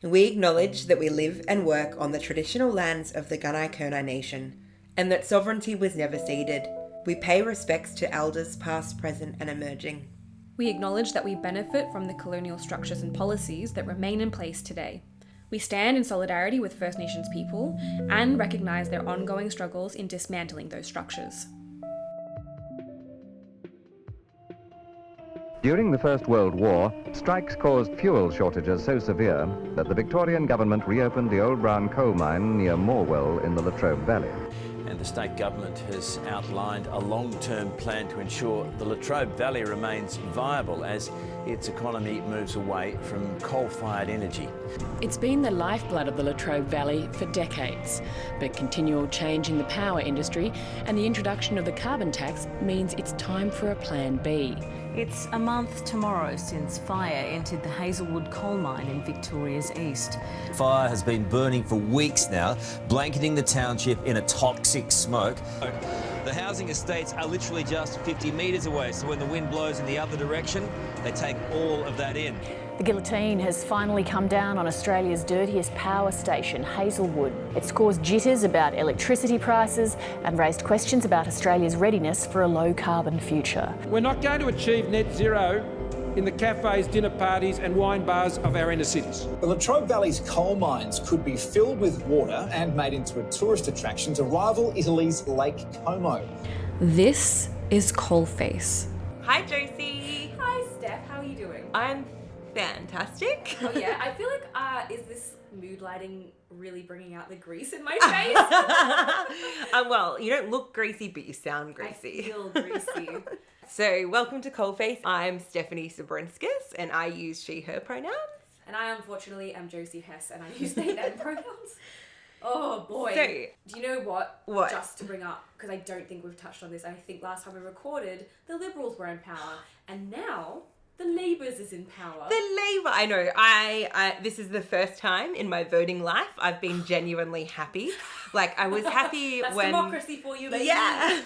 We acknowledge that we live and work on the traditional lands of the Gunai-Kurnai Nation, and that sovereignty was never ceded. We pay respects to elders past, present and emerging. We acknowledge that we benefit from the colonial structures and policies that remain in place today. We stand in solidarity with First Nations people and recognise their ongoing struggles in dismantling those structures. During the First World War, strikes caused fuel shortages so severe that the Victorian government reopened the old brown coal mine near Morwell in the Latrobe Valley. And the state government has outlined a long-term plan to ensure the Latrobe Valley remains viable as its economy moves away from coal-fired energy. It's been the lifeblood of the Latrobe Valley for decades, but continual change in the power industry and the introduction of the carbon tax means it's time for a plan B. It's a month tomorrow since fire entered the Hazelwood coal mine in Victoria's east. Fire has been burning for weeks now, blanketing the township in a toxic smoke. The housing estates are literally just 50 metres away, so when the wind blows in the other direction, they take all of that in. The guillotine has finally come down on Australia's dirtiest power station, Hazelwood. It's caused jitters about electricity prices and raised questions about Australia's readiness for a low-carbon future. We're not going to achieve net zero in the cafes, dinner parties and wine bars of our inner cities. The Latrobe Valley's coal mines could be filled with water and made into a tourist attraction to rival Italy's Lake Como. This is Coalface. Hi Josie! Hi Steph, how are you doing? I'm fantastic. Oh yeah, I feel like, is this mood lighting really bringing out the grease in my face? Well, you don't look greasy, but you sound greasy. I feel greasy. So, welcome to Coalface. I'm Stephanie Sabrinskas, and I use she, her pronouns. And I, unfortunately, am Josie Hess, and I use they, them pronouns. Oh, boy. So, do you know what? What? Just to bring up, because I don't think we've touched on this, I think last time we recorded, the Liberals were in power, and now the Labours is in power. The Labour, I know. I this is the first time in my voting life I've been genuinely happy. Like, I was happy That's when... democracy for you, baby. Yeah.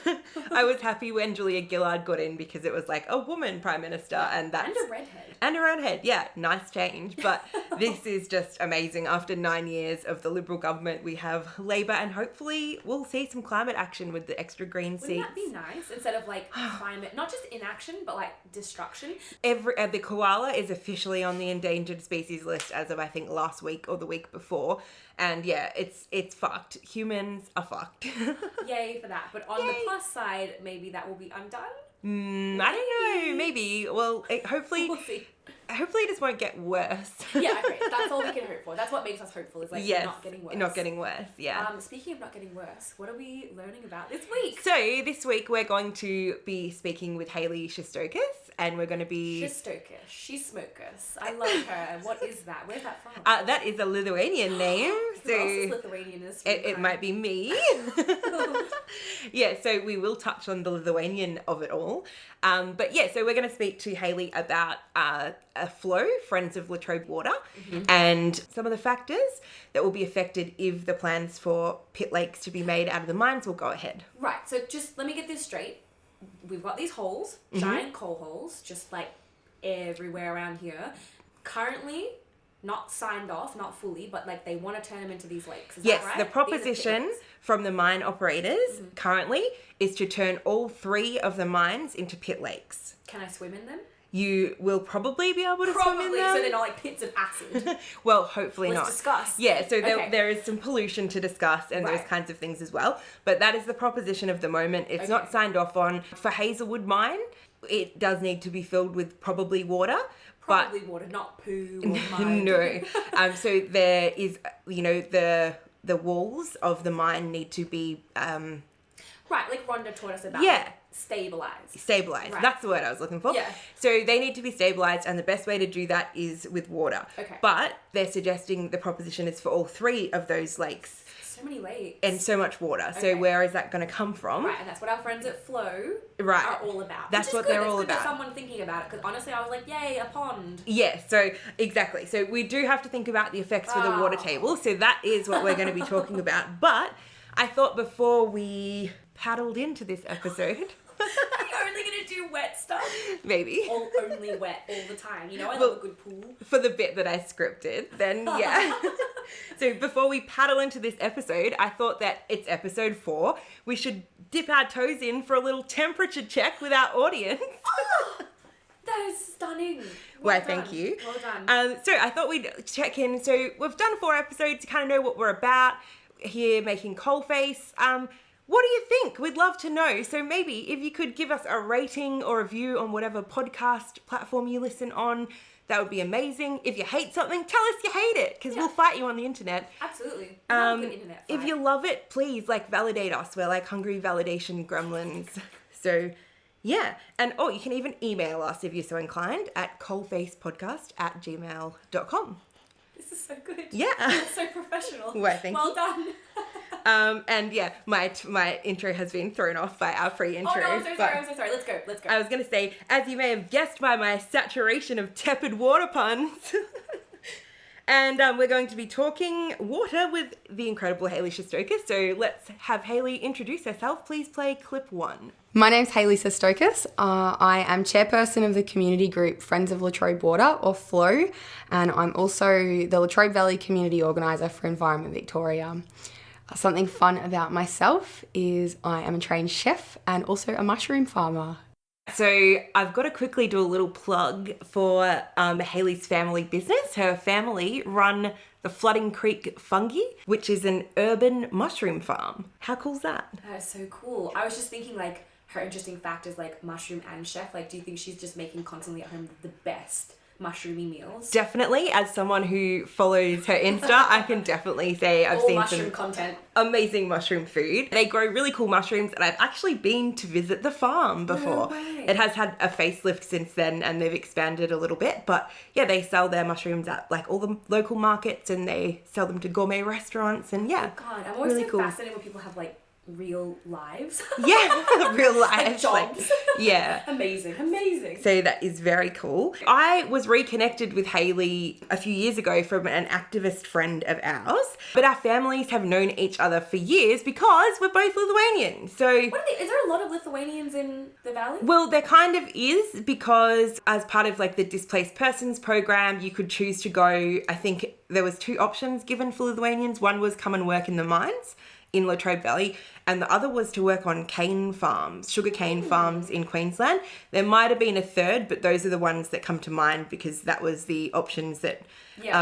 I was happy when Julia Gillard got in because it was like a woman Prime Minister, and that's... And a redhead. And a redhead, yeah. Nice change. But this is just amazing. After 9 years of the Liberal government, we have Labour, and hopefully we'll see some climate action with the extra green seats. Wouldn't that be nice? Instead of, like, climate, not just inaction, but, like, destruction. The koala is officially on the endangered species list as of, I think, last week or the week before. And yeah, it's fucked. Humans are fucked. Yay for that. But on the plus side, maybe that will be undone. I don't know. Maybe. Well, hopefully... We'll see. Hopefully it just won't get worse. Yeah, okay. That's all we can hope for. That's what makes us hopeful, is like not getting worse. Not getting worse, yeah. Speaking of not getting worse, what are we learning about this week? So this week we're going to be speaking with Hayley Sestokas, and we're going to be... Sestokas. She's smokus. I love her. What is that? Where's that from? That is a Lithuanian name. Who else is Lithuanian? It might be me. Yeah, so we will touch on the Lithuanian of it all. But yeah, so we're going to speak to Hayley about Flow, Friends of Latrobe Water, and some of the factors that will be affected if the plans for pit lakes to be made out of the mines will go ahead. Right, so just let me get this straight. We've got these holes, giant coal holes, just like everywhere around here. Currently, not signed off, not fully, but like they want to turn them into these lakes. Is that right? The proposition from the mine operators currently is to turn all 3 of the mines into pit lakes. Can I swim in them? You will probably be able to swim in them. So they're not like pits of acid. Well, hopefully not. Let's discuss. Yeah, so there is some pollution to discuss and those kinds of things as well. But that is the proposition of the moment. It's not signed off on. For Hazelwood Mine, it does need to be filled with probably water. Probably water, not poo or mud. No. So there is, the walls of the mine need to be... right, like Rhonda taught us about. Yeah. Stabilised. Right. That's the word I was looking for. Yeah. So they need to be stabilised, and the best way to do that is with water. Okay. But they're suggesting the proposition is for all 3 of those lakes. So many lakes. And so much water. Okay. So where is that going to come from? Right, and that's what our friends at Flow are all about. That's what they're all about. There's someone thinking about it, because honestly I was like, yay, a pond. Yeah, so exactly. So we do have to think about the effects for the water table. So that is what we're going to be talking about. But I thought before we paddled into this episode... You're only going to do do wet stuff? Maybe. Or only wet all the time. You know, I love a good pool. For the bit that I scripted, then yeah. So before we paddle into this episode, I thought that it's episode 4. We should dip our toes in for a little temperature check with our audience. Oh, that is stunning. Well, thank you. Well done. So I thought we'd check in. So we've done 4 episodes to kind of know what we're about here, making Coalface. What do you think? We'd love to know. So maybe if you could give us a rating or a review on whatever podcast platform you listen on, that would be amazing. If you hate something, tell us you hate it, because we'll fight you on the internet. Absolutely. Love a good internet fight. If you love it, please, validate us. We're like hungry validation gremlins. So, yeah. And, you can even email us if you're so inclined at coalfacepodcast@gmail.com. This is so good. Yeah. That's so professional. Well, thank you. Well done. And yeah, my intro has been thrown off by our pre-intro. Oh no, I'm so sorry. Let's go. I was going to say, as you may have guessed by my saturation of tepid water puns, and we're going to be talking water with the incredible Hayley Sestokas. So let's have Hayley introduce herself. Please play clip 1. My name's Hayley Sestokas. I am chairperson of the community group Friends of Latrobe Water, or FLOW, and I'm also the Latrobe Valley community organiser for Environment Victoria. Something fun about myself is I am a trained chef and also a mushroom farmer. So I've got to quickly do a little plug for Hayley's family business. Her family run the Flooding Creek Fungi, which is an urban mushroom farm. How cool is that? That is so cool. I was just thinking her interesting fact is mushroom and chef. Do you think she's just making constantly at home the best mushroomy meals? Definitely. As someone who follows her Insta, I can definitely say I've seen some content. Amazing mushroom food. They grow really cool mushrooms, and I've actually been to visit the farm before. No way. It has had a facelift since then, and they've expanded a little bit. But yeah, they sell their mushrooms at all the local markets, and they sell them to gourmet restaurants. And yeah, oh God, I'm always really so cool. fascinated when people have real lives. Yeah, real lives. Jobs. Yeah. Amazing. So that is very cool. I was reconnected with Hayley a few years ago from an activist friend of ours, but our families have known each other for years because we're both Lithuanian. So is there a lot of Lithuanians in the valley? Well, there kind of is, because as part of the Displaced Persons program, you could choose to go, I think there was 2 options given for Lithuanians. One was come and work in the mines in Latrobe Valley, and the other was to work on cane farms, sugarcane farms in Queensland. There might have been a third, but those are the ones that come to mind because that was the options that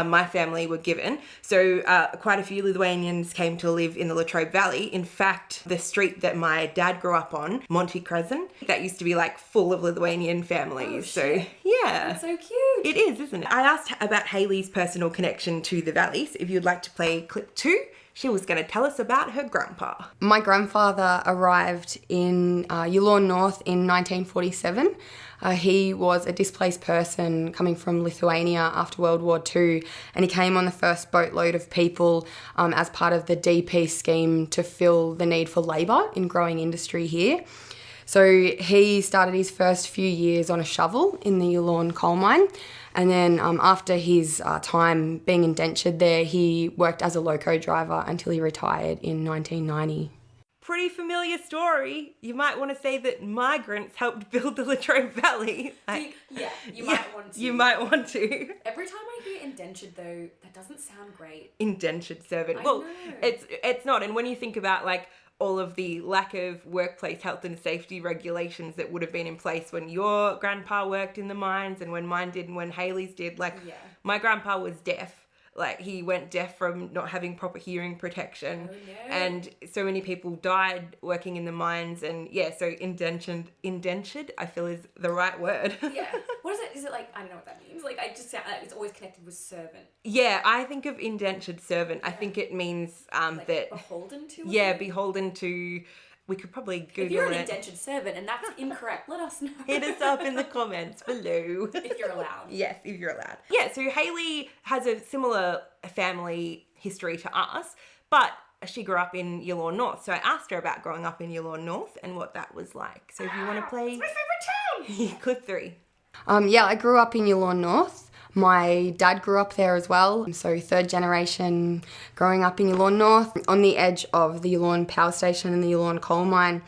my family were given. So quite a few Lithuanians came to live in the Latrobe Valley. In fact, the street that my dad grew up on, Monty Crescent, that used to be full of Lithuanian families. Oh, so yeah. That's so cute. It is, isn't it? I asked about Hayley's personal connection to the valley. So if you'd like to play clip 2, she was going to tell us about her grandpa. My grandfather arrived in Yulon North in 1947. He was a displaced person coming from Lithuania after World War II, and he came on the first boatload of people as part of the DP scheme to fill the need for labour in growing industry here. So he started his first few years on a shovel in the Yulon coal mine, and then after his time being indentured there, he worked as a loco driver until he retired in 1990. Pretty familiar story. You might want to say that migrants helped build the Latrobe Valley. You might want to. You might want to. Every time I hear indentured, though, that doesn't sound great. Indentured servant. I Well, know. it's not. And when you think about all of the lack of workplace health and safety regulations that would have been in place when your grandpa worked in the mines and when mine did and when Hayley's did, my grandpa was deaf. He went deaf from not having proper hearing protection. Oh, no. And so many people died working in the mines. And yeah, so indentured, I feel is the right word. Yeah. What is it? Is it I don't know what that means. I just sound it's always connected with servant. Yeah, I think of indentured servant. I think it means that... beholden to? Yeah, beholden to... We could probably Google it. If you're an indentured servant and that's incorrect, let us know. Hit us up in the comments below. If you're allowed. Yes, if you're allowed. Yeah, so Hayley has a similar family history to us, but she grew up in Yulon North. So I asked her about growing up in Yulon North and what that was like. So if you want to play... It's my favourite town! Clip 3. I grew up in Yulon North. My dad grew up there as well, so 3rd generation growing up in Yulon North, on the edge of the Yulon power station and the Yulon coal mine.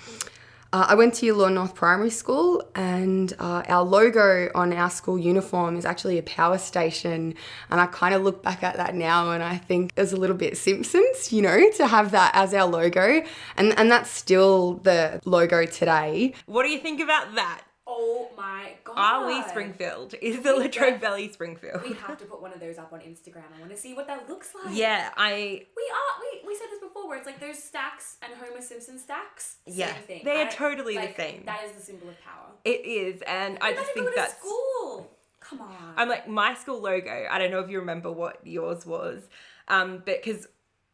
I went to Yallourn North Primary School, and our logo on our school uniform is actually a power station. And I kind of look back at that now and I think it was a little bit Simpsons, you know, to have that as our logo. And that's still the logo today. What do you think about that? Oh my God. Are we Springfield? Is the Latrobe Valley Springfield? We have to put one of those up on Instagram. I want to see what that looks like. Yeah, We said this before, where it's like those stacks and Homer Simpson stacks. Same thing. They are totally like, the same. That is the symbol of power. It is, and I just think that's school. Come on. I'm like, my school logo, I don't know if you remember what yours was, but because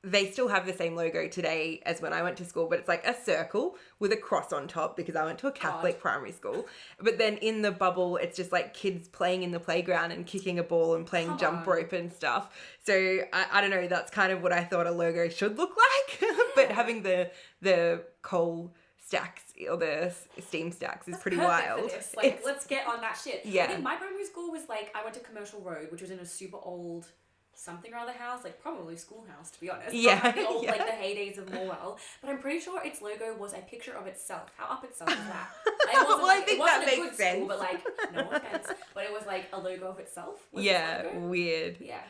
they still have the same logo today as when I went to school, but it's like a circle with a cross on top because I went to a Catholic primary school. But then in the bubble, it's just like kids playing in the playground and kicking a ball and playing jump rope and stuff. So I don't know, that's kind of what I thought a logo should look like. But having the coal stacks or the steam stacks is pretty wild. For this. Like, let's get on that shit. Yeah. I think my primary school was like, I went to Commercial Road, which was in a super old something or other house, like probably schoolhouse, to be honest. Yeah. Like the old, like the heydays of Morwell. But I'm pretty sure its logo was a picture of itself. How up itself is that? It wasn't, I think it wasn't that a makes good sense. school, but like, no offense. But it was like a logo of itself. Was Yeah, weird. Yeah.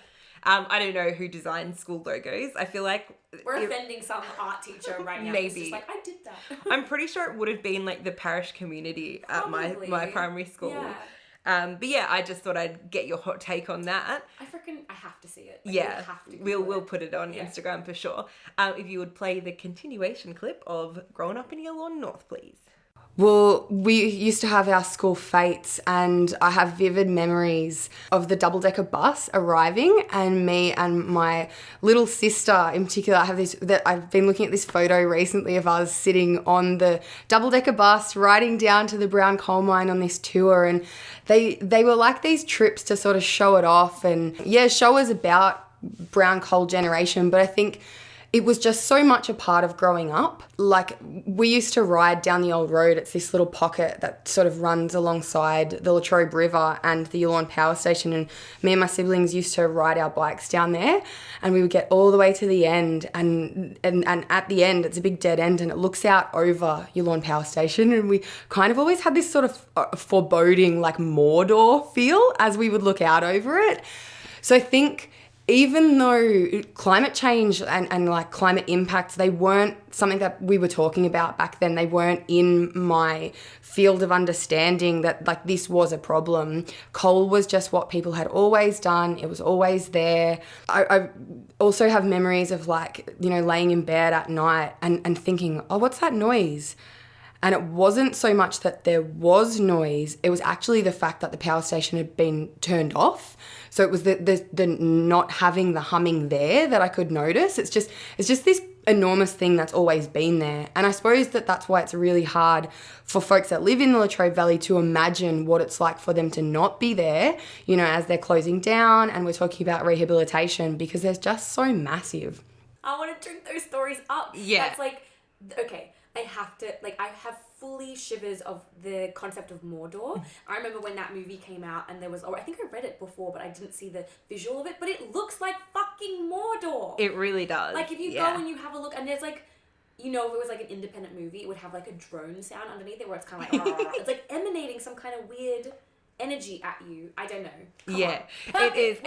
I don't know who designed school logos. I feel like we're offending some art teacher right now. Maybe. It's just like, I did that. I'm pretty sure it would have been like the parish community at my primary school. Yeah. But yeah, I just thought I'd get your hot take on that. I have to see it. Like, Yeah, have to we'll put it on Instagram for sure. If you would play the continuation clip of Growing Up in Yallourn North, please. Well, we used to have our school fetes, and I have vivid memories of the double-decker bus arriving, and me and my little sister in particular. I've been looking at this photo recently of us sitting on the double-decker bus riding down to the brown coal mine on this tour, and they were like these trips to sort of show it off and show us about brown coal generation. But I think it was just so much a part of growing up. Like, we used to ride down the old road. It's this little pocket that sort of runs alongside the Latrobe River and the Yallourn Power Station. And me and my siblings used to ride our bikes down there, and we would get all the way to the end. And at the end, it's a big dead end, and it looks out over Yallourn Power Station. And we kind of always had this sort of foreboding, like Mordor feel as we would look out over it. So I think, even though climate change and like climate impacts, they weren't something that we were talking about back then. They weren't in my field of understanding that like this was a problem. Coal was just what people had always done. It was always there. I also have memories of like, you know, laying in bed at night and thinking, oh, what's that noise? And it wasn't so much that there was noise, it was actually the fact that the power station had been turned off. So it was the not having the humming there that I could notice. It's just this enormous thing that's always been there. And I suppose that's why it's really hard for folks that live in the Latrobe Valley to imagine what it's like for them to not be there, you know, as they're closing down and we're talking about rehabilitation, because they're just so massive. I want to drink those stories up. Yeah. That's like, okay, I have fully shivers of the concept of Mordor. I remember when that movie came out and there was, I think I read it before, but I didn't see the visual of it, but it looks like fucking Mordor. It really does. Like, if you go and you have a look, and there's like, you know, if it was like an independent movie, it would have like a drone sound underneath it where it's kind of like, it's like emanating some kind of weird energy at you. I don't know. Come on. It is.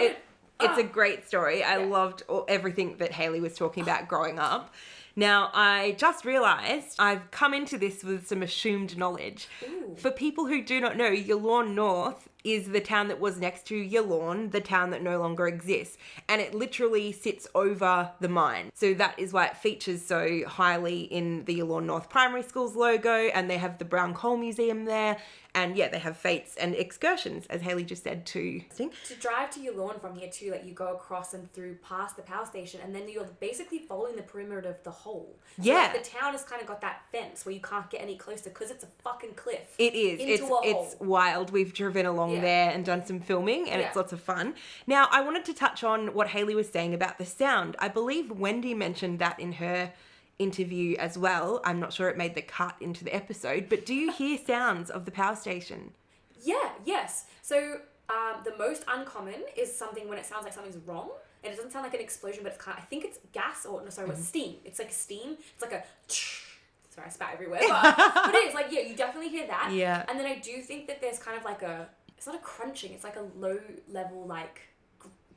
It's a great story. I loved everything that Hayley was talking about growing up. Now, I just realised I've come into this with some assumed knowledge. Ooh. For people who do not know, Yallourn North is the town that was next to Yallourn, the town that no longer exists. And it literally sits over the mine. So that is why it features so highly in the Yallourn North Primary School's logo, and they have the Brown Coal Museum there. And yeah, they have fetes and excursions, as Hayley just said, too. To drive to Yallourn from here too, like you go across and through past the power station, and then you're basically following the perimeter of the hole. So yeah. Like, the town has kind of got that fence where you can't get any closer because it's a fucking cliff. It is. It's wild. We've driven along there and done some filming, and it's lots of fun. Now, I wanted to touch on what Hayley was saying about the sound. I believe Wendy mentioned that in her interview as well. I'm not sure it made the cut into the episode, but do you hear sounds of the power station? Yes. So the most uncommon is something when it sounds like something's wrong, and it doesn't sound like an explosion, but it's I think it's gas or it's steam. It's like steam. It's like a sorry, I spat everywhere, but it is, like, yeah, you definitely hear that. Yeah. And then I do think that there's kind of like it's not a crunching, it's like a low level, like,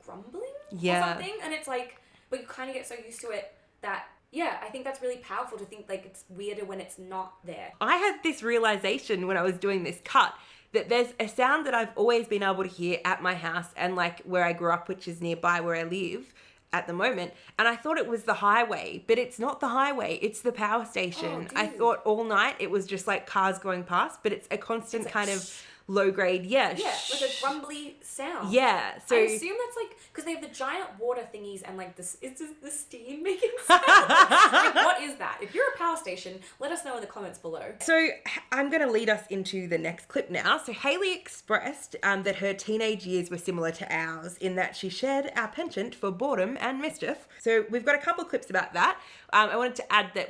grumbling or something. And it's like, but you kind of get so used to it that, yeah, I think that's really powerful to think, like, it's weirder when it's not there. I had this realization when I was doing this cut that there's a sound that I've always been able to hear at my house and, like, where I grew up, which is nearby where I live at the moment. And I thought it was the highway, but it's not the highway. It's the power station. I thought all night it was just, like, cars going past, but it's a constant kind of low grade. Yeah, like a grumbly sound. Yeah. So I assume that's like because they have the giant water thingies and like this. It's just the steam making sound. Like, what is that? If you're a power station, let us know in the comments below. So I'm going to lead us into the next clip now. So Hayley expressed that her teenage years were similar to ours in that she shared our penchant for boredom and mischief. So we've got a couple of clips about that. I wanted to add that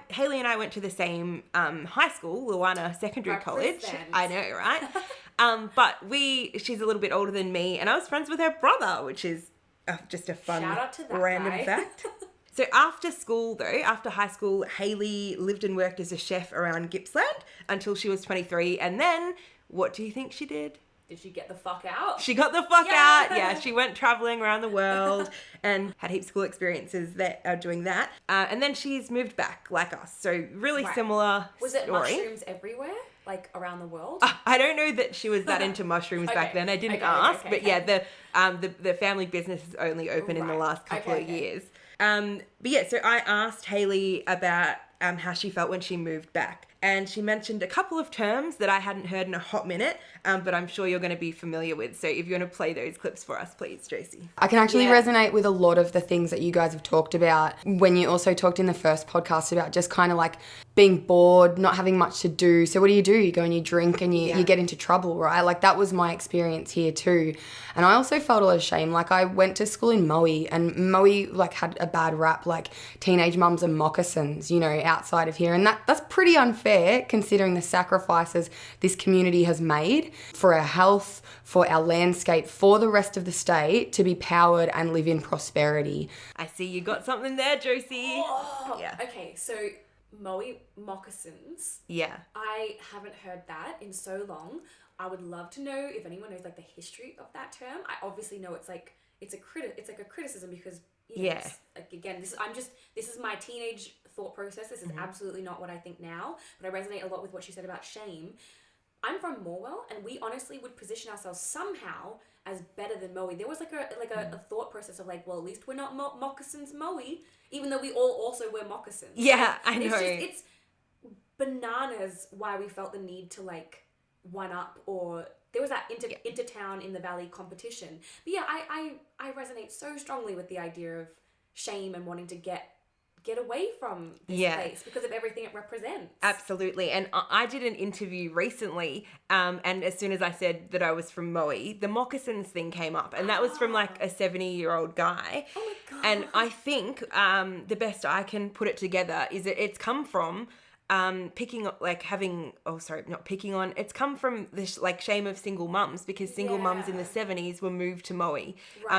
Hayley and I went to the same high school, Luana Secondary College. I know, right? But she's a little bit older than me, and I was friends with her brother, which is just a fun shout out to that random guy. fact. So after high school, Hayley lived and worked as a chef around Gippsland until she was 23. And then, what do you think she did? Did she get the fuck out? She got the fuck out. Yeah, she went traveling around the world and had heaps of cool experiences doing that. And then she's moved back like us. So really similar Was it mushrooms everywhere? Like around the world? I don't know that she was that into mushrooms back then. I didn't ask. But yeah, the family business is only open in the last couple of years. But yeah, so I asked Hayley about how she felt when she moved back. And she mentioned a couple of terms that I hadn't heard in a hot minute, but I'm sure you're going to be familiar with. So if you want to play those clips for us, please, Josie. I can actually resonate with a lot of the things that you guys have talked about when you also talked in the first podcast about just kind of like being bored, not having much to do. So what do? You go and you drink and you get into trouble, right? Like that was my experience here too. And I also felt a lot of shame. Like I went to school in Moe, and Moe like had a bad rap, like teenage mums and moccasins, outside of here. And that's pretty unfair considering the sacrifices this community has made for our health, for our landscape, for the rest of the state to be powered and live in prosperity. I see you got something there, Josie. Oh, yeah. Okay, so Moe moccasins. Yeah. I haven't heard that in so long. I would love to know if anyone knows like the history of that term. I obviously know it's like a criticism because like again, this is my teenage thought process. This is absolutely not what I think now, but I resonate a lot with what she said about shame. I'm from Morwell, and we honestly would position ourselves somehow as better than Moe. There was a thought process of like, well, at least we're not moccasins Moe, even though we all also wear moccasins. Yeah, I know. It's bananas why we felt the need to like one up, or there was that intertown in the valley competition. But yeah, I resonate so strongly with the idea of shame and wanting to get away from this place because of everything it represents. Absolutely. And I did an interview recently, and as soon as I said that I was from Moe, the moccasins thing came up, and that was from like a 70-year-old guy. Oh my God. And I think the best I can put it together is that it's come from it's come from this like shame of single mums, because single mums in the 70s were moved to Moe,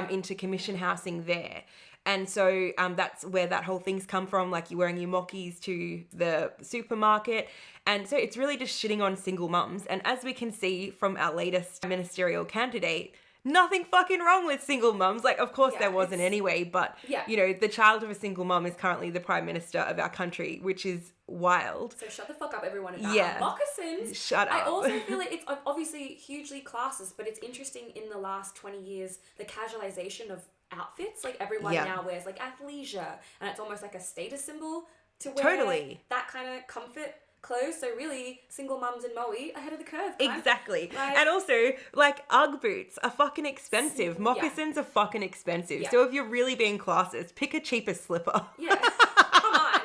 into commission housing there. And so that's where that whole thing's come from, like you're wearing your mockies to the supermarket. And so it's really just shitting on single mums. And as we can see from our latest ministerial candidate, nothing fucking wrong with single mums. Like, of course there wasn't anyway, but, the child of a single mum is currently the Prime Minister of our country, which is wild. So shut the fuck up, everyone. About moccasins. Shut up. I also feel like it's obviously hugely classist, but it's interesting in the last 20 years, the casualization of outfits. Like everyone now wears like athleisure, and it's almost like a status symbol to wear that kind of comfort clothes. So really, single mums in Moe ahead of the curve. Exactly. And also, like, Ugg boots are fucking expensive. Moccasins are fucking expensive. So if you're really being classist, pick a cheaper slipper. Yeah. Come on.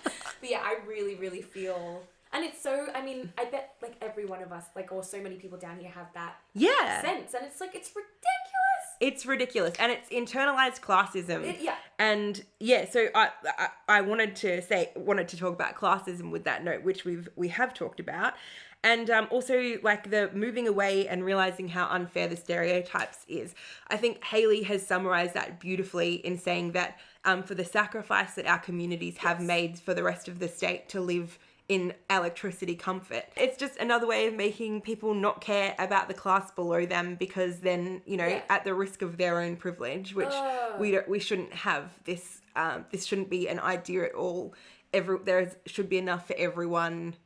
But yeah, I really, really feel... And it's so, I mean, I bet like every one of us, like, or so many people down here have that sense. And it's like, it's ridiculous. It's ridiculous. And it's internalized classism. And so I wanted to talk about classism with that note, which we have talked about. And also, like, the moving away and realizing how unfair the stereotypes is. I think Hayley has summarized that beautifully in saying that for the sacrifice that our communities have made for the rest of the state to live in electricity comfort. It's just another way of making people not care about the class below them, because then, you know, at the risk of their own privilege, which we shouldn't have. This shouldn't be an idea at all. There should be enough for everyone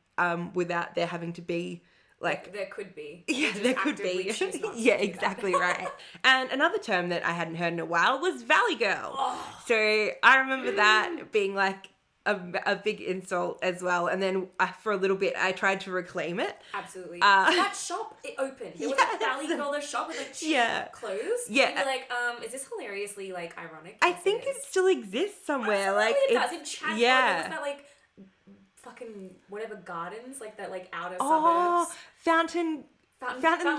without there having to be like... There could be. Yeah, there could be. Yeah, exactly right. And another term that I hadn't heard in a while was Valley Girl. So I remember that being like a big insult as well. And then for a little bit, I tried to reclaim it. Absolutely. That shop, it opened. It was like Valley Girl, the shop with like cheap clothes. Yeah. And you're like, is this hilariously like ironic? I think it still exists somewhere. Like it does. In Chatsworth, there was that like fucking whatever gardens, like that like outer suburbs. Fountain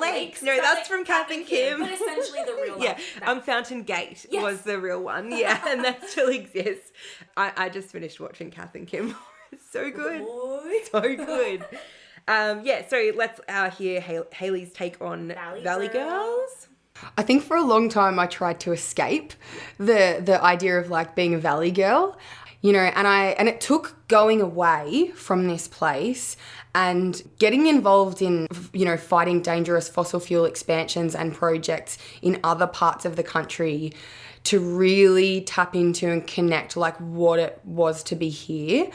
Lakes. No, that's from Kath and Kim. But essentially the real one. Fountain Gate was the real one. Yeah, and that still exists. I just finished watching Kath and Kim. It's so good. So good. So let's hear Hayley's take on Valley Girls. I think for a long time I tried to escape the idea of like being a Valley Girl. You know, and it took going away from this place and getting involved in, you know, fighting dangerous fossil fuel expansions and projects in other parts of the country to really tap into and connect like what it was to be here.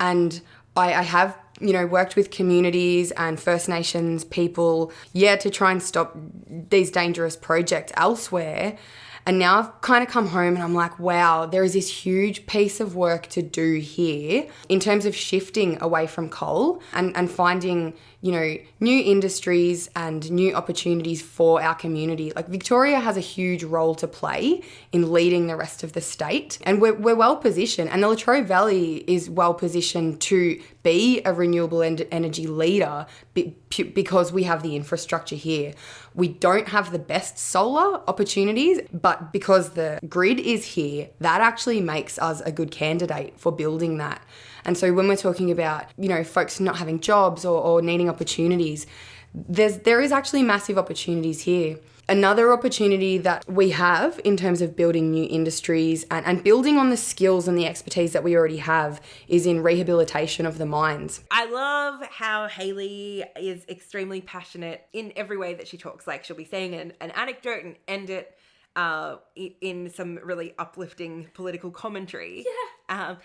And I have, you know, worked with communities and First Nations people, to try and stop these dangerous projects elsewhere. And now I've kind of come home and I'm like, wow, there is this huge piece of work to do here in terms of shifting away from coal and finding, you know, new industries and new opportunities for our community. Like Victoria has a huge role to play in leading the rest of the state, and we're well positioned, and the Latrobe Valley is well positioned to be a renewable energy leader because we have the infrastructure here. We don't have the best solar opportunities, but because the grid is here, that actually makes us a good candidate for building that. And so when we're talking about, you know, folks not having jobs or needing opportunities, there is actually massive opportunities here. Another opportunity that we have in terms of building new industries and building on the skills and the expertise that we already have is in rehabilitation of the mines. I love how Hayley is extremely passionate in every way that she talks. Like, she'll be saying an anecdote and end it in some really uplifting political commentary. And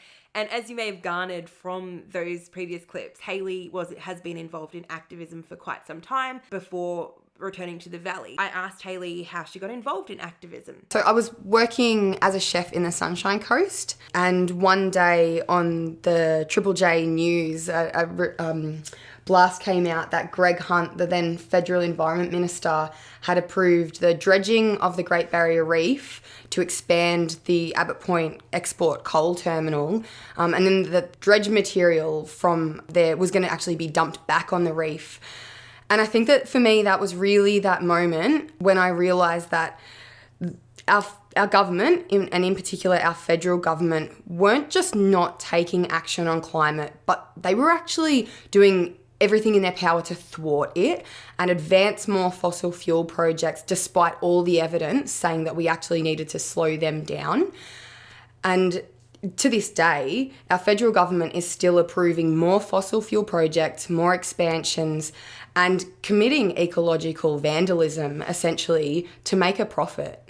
as you may have garnered from those previous clips, Hayley has been involved in activism for quite some time before returning to the Valley. I asked Hayley how she got involved in activism. So I was working as a chef in the Sunshine Coast, and one day on the Triple J News, a blast came out that Greg Hunt, the then Federal Environment Minister, had approved the dredging of the Great Barrier Reef to expand the Abbott Point export coal terminal. And then the dredge material from there was going to actually be dumped back on the reef. And I think that for me, that was really that moment when I realised that our government, and in particular our federal government, weren't just not taking action on climate, but they were actually doing everything in their power to thwart it and advance more fossil fuel projects despite all the evidence saying that we actually needed to slow them down. And to this day, our federal government is still approving more fossil fuel projects, more expansions, and committing ecological vandalism, essentially, to make a profit.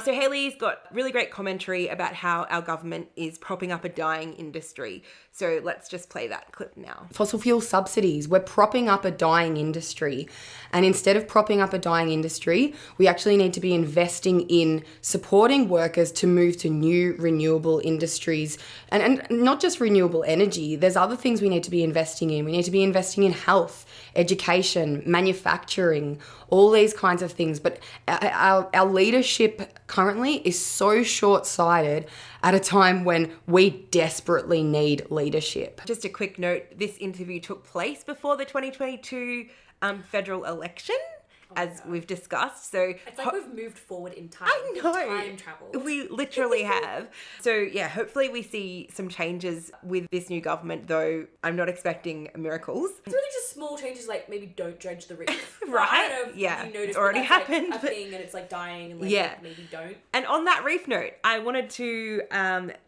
So Hayley's got really great commentary about how our government is propping up a dying industry. So let's just play that clip now. Fossil fuel subsidies, we're propping up a dying industry. And instead of propping up a dying industry, we actually need to be investing in supporting workers to move to new renewable industries. And not just renewable energy, there's other things we need to be investing in. We need to be investing in health, education, manufacturing, all these kinds of things. But our leadership currently is so short-sighted at a time when we desperately need leadership. Just a quick note, this interview took place before the 2022 federal election. as we've discussed. So it's like we've moved forward in time. I know. Time travel. We literally have. So yeah, hopefully we see some changes with this new government, though I'm not expecting miracles. It's really just small changes, like maybe don't dredge the reef. Right? I don't know if yeah. you noticed, it's already happened. Like, a thing and it's like dying and like maybe don't. And on that reef note, I wanted to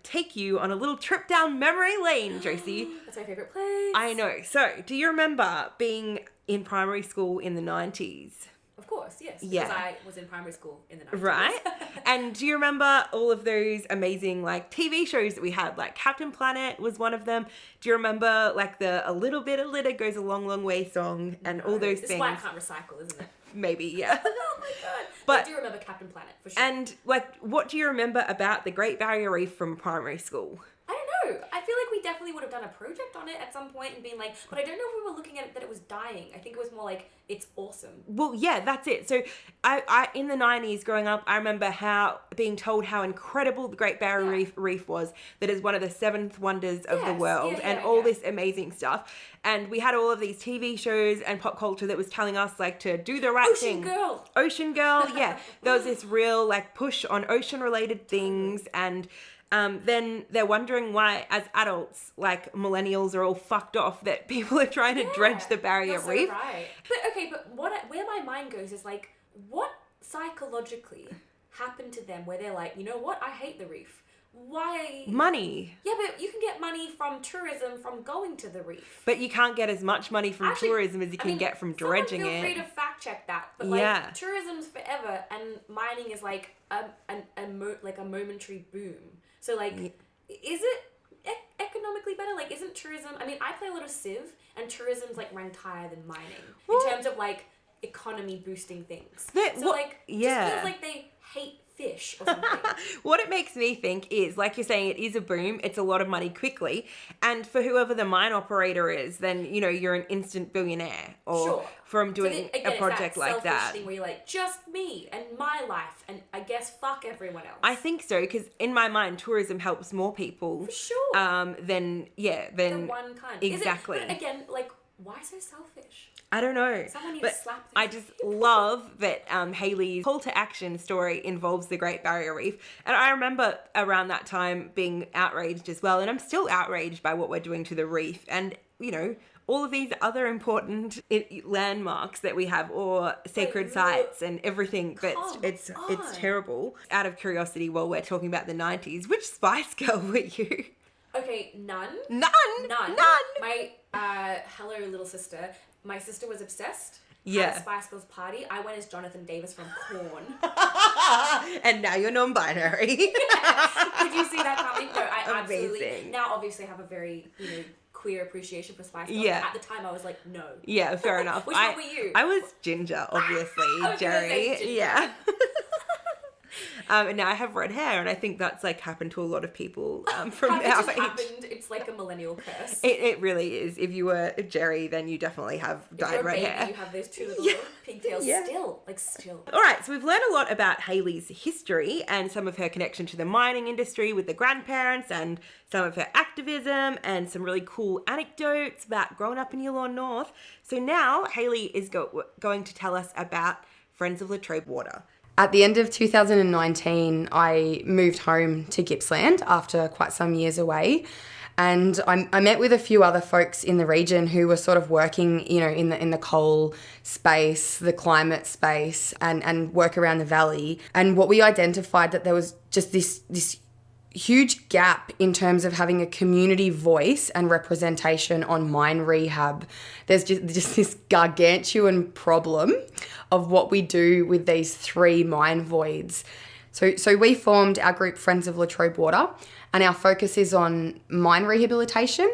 take you on a little trip down memory lane, Josie. That's my favourite place. I know. So, do you remember being in primary school in the 90s? Of course, yes. Yeah. Because I was in primary school in the 90s. Right? And do you remember all of those amazing like TV shows that we had? Like Captain Planet was one of them. Do you remember like the A Little Bit of Litter Goes a Long, Long Way song and all those things? It's why I can't recycle, isn't it? Maybe, yeah. Oh my god. But I do remember Captain Planet, for sure. And like, what do you remember about the Great Barrier Reef from primary school? I don't know. I feel like we definitely would have done a project on it at some point and been like, but I don't know if we were looking at it that it was dying. I think it was more like, it's awesome. Well, yeah, that's it. So I in the 90s growing up, I remember being told how incredible the Great Barrier Reef was, that is one of the seventh wonders of the world and all this amazing stuff. And we had all of these TV shows and pop culture that was telling us like to do the right thing. Ocean Girl, yeah. There was this real like push on ocean related things, and then they're wondering why, as adults, like millennials are all fucked off, that people are trying to dredge the barrier reef. Right. But where my mind goes is like, what psychologically happened to them where they're like, you know what, I hate the reef. Why? Money. Yeah, but you can get money from tourism from going to the reef. But you can't get as much money from tourism as you can get from dredging feel it. Feel free to fact check that. But like, tourism's forever, and mining is like a momentary boom. So like, is it economically better? Like, isn't tourism? I mean, I play a lot of Civ, and tourism's like ranked higher than mining in terms of like economy boosting things. Just feels like they hate fish or something. What it makes me think is, like you're saying, it is a boom. It's a lot of money quickly. And for whoever the mine operator is, then, you know, you're an instant billionaire from doing a project like that. Thing where you're like, just me and my life, and I guess fuck everyone else. I think so, because in my mind, tourism helps more people. For sure. Than the one kind. Exactly. But again, like, why so selfish? I don't know. Someone needs to slap I just love that Hayley's call to action story involves the Great Barrier Reef. And I remember around that time being outraged as well. And I'm still outraged by what we're doing to the reef. And, you know, all of these other important landmarks that we have, or sacred sites and everything. It's terrible. Out of curiosity, while we're talking about the 90s, which Spice Girl were you? Okay, none. My hello little sister. My sister was obsessed. Yeah. At a Spice Girls party. I went as Jonathan Davis from Korn. And now you're non-binary. Could you see that coming? No, I absolutely. Now, obviously, have a very queer appreciation for Spice Girls. Yeah. At the time, I was like, no. Yeah, fair enough. Which one were you? I was Ginger, obviously. Jerry. Yeah. And now I have red hair, and I think that's like happened to a lot of people from our age. It's like a millennial curse. It really is. If you were Jerry, then you definitely have dyed red hair. You have those two little pigtails still. All right, so we've learned a lot about Hayley's history and some of her connection to the mining industry with the grandparents, and some of her activism, and some really cool anecdotes about growing up in Yallourn North. So now Hayley is going to tell us about Friends of Latrobe Water. At the end of 2019, I moved home to Gippsland after quite some years away. And I met with a few other folks in the region who were sort of working, you know, in the coal space, the climate space, and work around the valley. And what we identified, that there was just this huge gap in terms of having a community voice and representation on mine rehab. There's just this gargantuan problem of what we do with these 3 mine voids. So we formed our group Friends of Latrobe Water, and our focus is on mine rehabilitation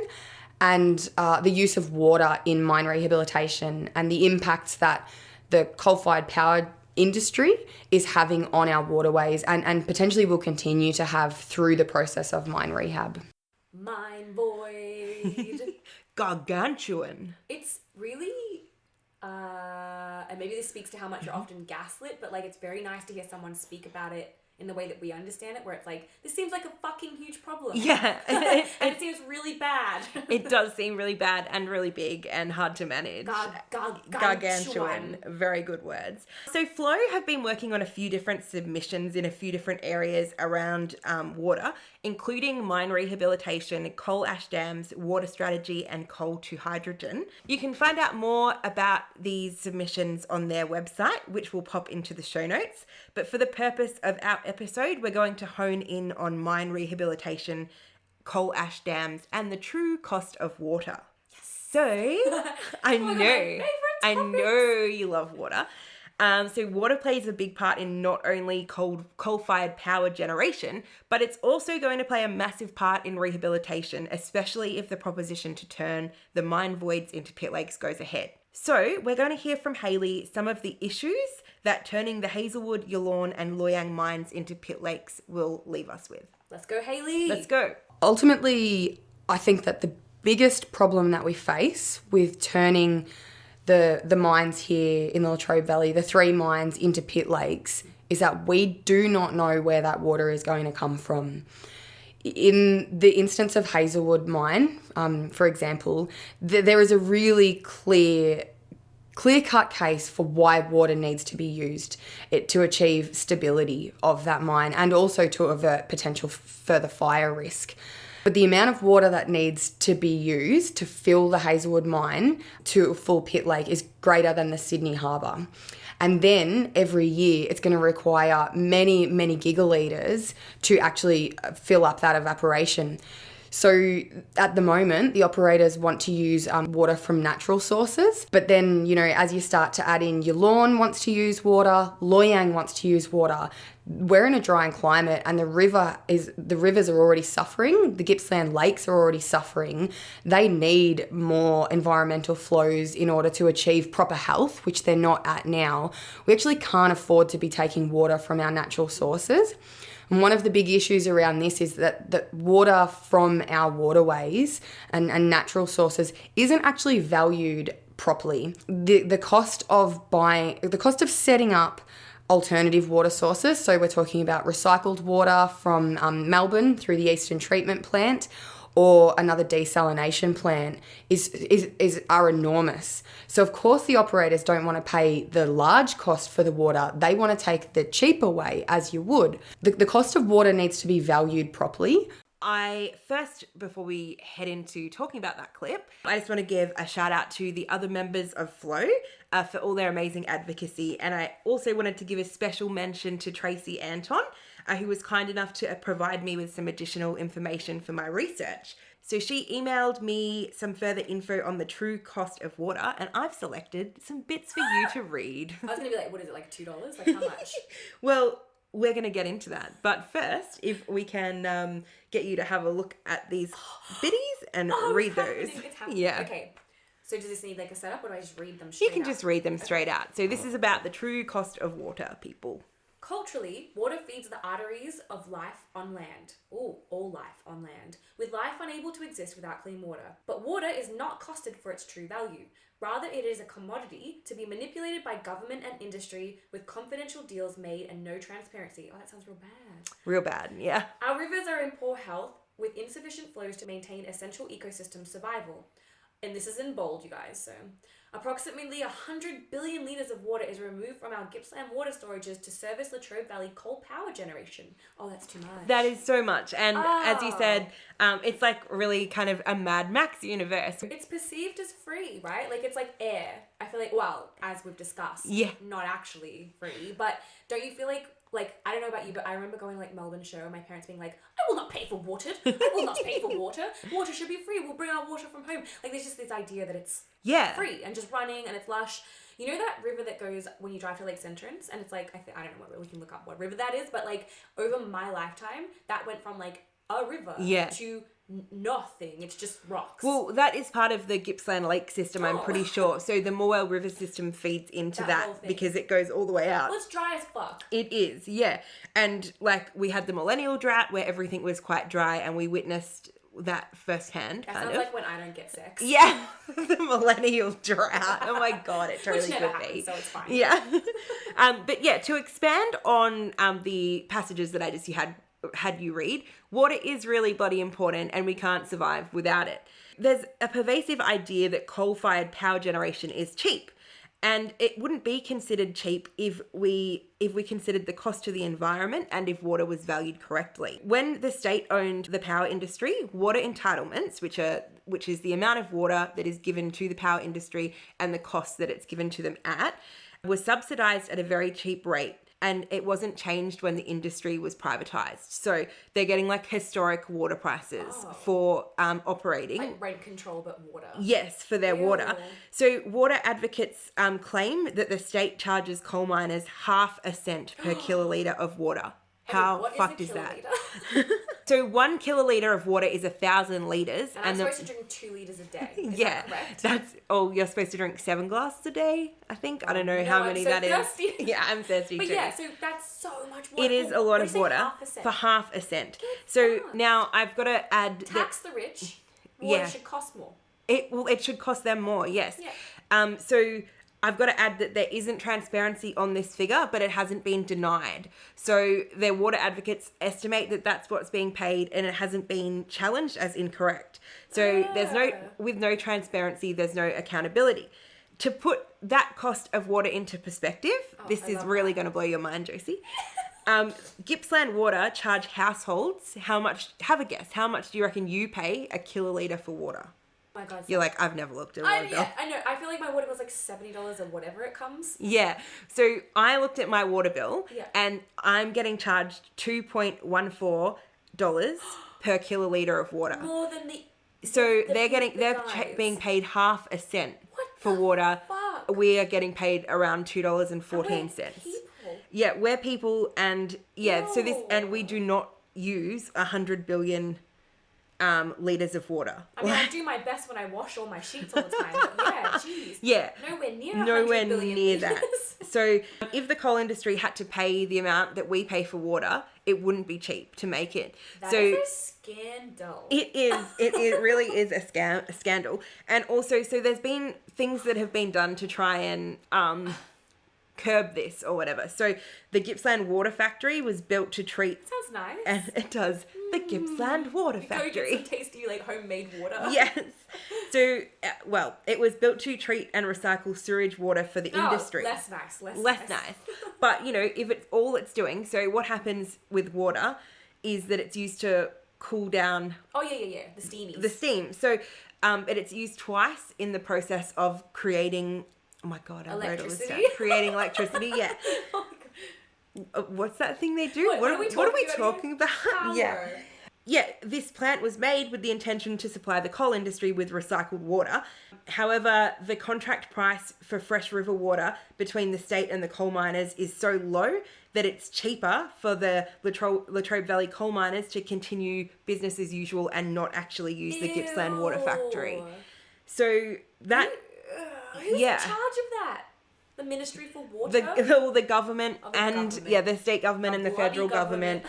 and the use of water in mine rehabilitation, and the impacts that the coal-fired power industry is having on our waterways, and potentially will continue to have through the process of mine rehab. Mine void. Gargantuan. It's really, and maybe this speaks to how much you're often gaslit, but like, it's very nice to hear someone speak about it in the way that we understand it, where it's like, this seems like a fucking huge problem. Yeah. And it seems really bad. It does seem really bad and really big and hard to manage. Gargantuan. Very good words. So Flow have been working on a few different submissions in a few different areas around water, including mine rehabilitation, coal ash dams, water strategy, and coal to hydrogen. You can find out more about these submissions on their website, which will pop into the show notes. But for the purpose of our episode, we're going to hone in on mine rehabilitation, coal ash dams, and the true cost of water. Yes. So, I know you love water. So water plays a big part in not only coal-fired power generation, but it's also going to play a massive part in rehabilitation, especially if the proposition to turn the mine voids into pit lakes goes ahead. So we're going to hear from Hayley some of the issues that turning the Hazelwood, Yallourn and Loy Yang mines into pit lakes will leave us with. Let's go, Hayley. Let's go. Ultimately, I think that the biggest problem that we face with turning the mines here in the Latrobe Valley, the 3 mines, into pit lakes, is that we do not know where that water is going to come from. In the instance of Hazelwood mine, for example, there is a really clear-cut case for why water needs to be used to achieve stability of that mine and also to avert potential further fire risk. But the amount of water that needs to be used to fill the Hazelwood mine to a full pit lake is greater than the Sydney Harbour. And then every year it's going to require many, many gigalitres to actually fill up that evaporation. So at the moment, the operators want to use water from natural sources. But then, as you start to add in, Yallourn wants to use water, Loy Yang wants to use water. We're in a drying climate and the rivers are already suffering. The Gippsland lakes are already suffering. They need more environmental flows in order to achieve proper health, which they're not at now. We actually can't afford to be taking water from our natural sources. And one of the big issues around this is that water from our waterways and natural sources isn't actually valued properly. The cost of setting up alternative water sources, so we're talking about recycled water from Melbourne through the Eastern Treatment Plant, or another desalination plant are enormous. So of course the operators don't want to pay the large cost for the water. They want to take the cheaper way, as you would. The cost of water needs to be valued properly. Before we head into talking about that clip, I just want to give a shout out to the other members of Flow for all their amazing advocacy. And I also wanted to give a special mention to Tracy Anton, who was kind enough to provide me with some additional information for my research. So she emailed me some further info on the true cost of water, and I've selected some bits for you to read. I was going to be like, what is it, like $2? Like how much? Well, we're going to get into that. But first, if we can get you to have a look at these biddies and read those. It's happening. Yeah. Okay. So does this need like a setup, or do I just read them straight out? You can just read them straight out. So this is about the true cost of water, people. Culturally, water feeds the arteries of life on land. All life on land, with life unable to exist without clean water. But water is not costed for its true value. Rather, it is a commodity to be manipulated by government and industry with confidential deals made and no transparency. Oh, that sounds real bad. Real bad, yeah. Our rivers are in poor health with insufficient flows to maintain essential ecosystem survival. And this is in bold, you guys, so... Approximately 100 billion litres of water is removed from our Gippsland water storages to service Latrobe Valley coal power generation. Oh, that's too much. That is so much. And as you said, it's like really kind of a Mad Max universe. It's perceived as free, right? Like it's like air. I feel like, well, as we've discussed, not actually free. But don't you feel like, I don't know about you, but I remember going like Melbourne show and my parents being like, I will not pay for water. I will not pay for water. Water should be free. We'll bring our water from home. Like there's just this idea that it's free and just running and it's lush. You know that river that goes when you drive to Lake's entrance and it's like, I don't know what, we can look up what river that is, but like over my lifetime, that went from like a river to nothing. It's just rocks. Well, that is part of the Gippsland Lake system, I'm pretty sure. So the Morwell River system feeds into that because it goes all the way out. Well, it's dry as fuck. It is, yeah. And like we had the millennial drought where everything was quite dry and we witnessed that firsthand. That sounds like when I don't get sex. Yeah, the millennial drought. Oh my God, it totally Which never could happens, be. so it's fine. Yeah. But yeah, to expand on the passages that I just had you read, water is really bloody important and we can't survive without it. There's a pervasive idea that coal-fired power generation is cheap. And it wouldn't be considered cheap if we considered the cost to the environment and if water was valued correctly. When the state owned the power industry, water entitlements, which is the amount of water that is given to the power industry and the cost that it's given to them at, was subsidized at a very cheap rate. And it wasn't changed when the industry was privatized. So they're getting like historic water prices for operating. Like rent control, but water. Yes, for their water. So water advocates claim that the state charges coal miners 0.5 cent per kilolitre of water. How fucked is that? So 1 kilolitre of water is 1,000 litres. And I'm supposed to drink 2 litres a day. Is that correct? You're supposed to drink 7 glasses a day, I think. I don't know how many that thirsty. is. Yeah, I'm thirsty too. But yeah, so that's so much water. It is a lot of water for 0.5 cent. So now I've got to add... Tax the rich. Water should cost more. It should cost them more, yes. Yeah. So I've got to add that there isn't transparency on this figure, but it hasn't been denied. So their water advocates estimate that that's what's being paid and it hasn't been challenged as incorrect. So with no transparency, there's no accountability. To put that cost of water into perspective, this is really going to blow your mind, Josie. Gippsland Water charge households have a guess, how much do you reckon you pay a kilolitre for water? Oh my God, you're like, I've never looked at a water bill. I know. I feel like my water bill's like $70 or whatever it comes. Yeah. So I looked at my water bill and I'm getting charged $2.14 per kilolitre of water. More than the... So they're being paid 0.5 cent for water. Fuck? We are getting paid around $2.14. Yeah, we're people and and we do not use 100 billion litres of water. I mean, I do my best when I wash all my sheets all the time, but yeah, jeez. Yeah. Nowhere near that. So if the coal industry had to pay the amount that we pay for water, it wouldn't be cheap to make it. That is a scandal. It is. It really is a scandal. And also, so there's been things that have been done to try and curb this or whatever. So the Gippsland Water Factory was built to treat... Sounds nice. And it does. The Gippsland Water Factory. Go get some tasty, like, homemade water. Yes. So, it was built to treat and recycle sewage water for the industry. Less nice. But, if it's all it's doing, so what happens with water is that it's used to cool down... Oh, yeah. The steamies. The steam. So, but it's used twice in the process of creating... Oh my God, I wrote all this down. Creating electricity, yeah. Oh my God. What's that thing they do? What are we talking about? Power. Yeah, this plant was made with the intention to supply the coal industry with recycled water. However, the contract price for fresh river water between the state and the coal miners is so low that it's cheaper for the Latrobe Valley coal miners to continue business as usual and not actually use the Gippsland Water Factory. So that... Who's in charge of that? The Ministry for Water? The government the state government and the federal government.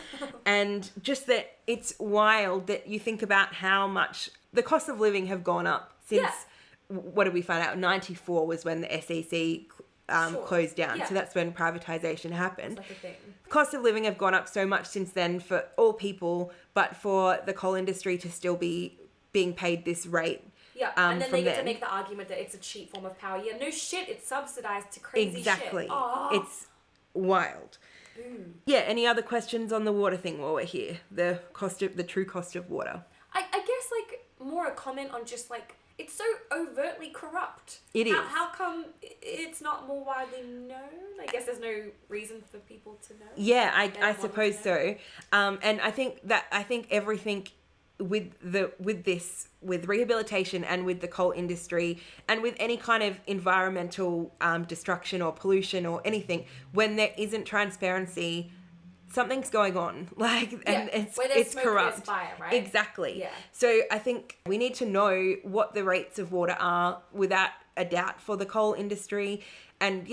And just that it's wild that you think about how much the cost of living have gone up since, what did we find out? 94 was when the SEC closed down. Yeah. So that's when privatisation happened. Like a thing. Cost of living have gone up so much since then for all people, but for the coal industry to still be being paid this rate. Yeah, and then they get to make the argument that it's a cheap form of power. Yeah, no shit, it's subsidized to crazy shit. Exactly. It's wild. Yeah, any other questions on the water thing while we're here? The true cost of water. I guess, like, more a comment on just, like, it's so overtly corrupt. It is. How come it's not more widely known? I guess there's no reason for people to know. Yeah, I suppose so. And I think everything with rehabilitation and with the coal industry and with any kind of environmental destruction or pollution or anything, when there isn't transparency, something's going on. It's corrupt. There's fire, right? Exactly. Yeah. So I think we need to know what the rates of water are without a doubt for the coal industry. And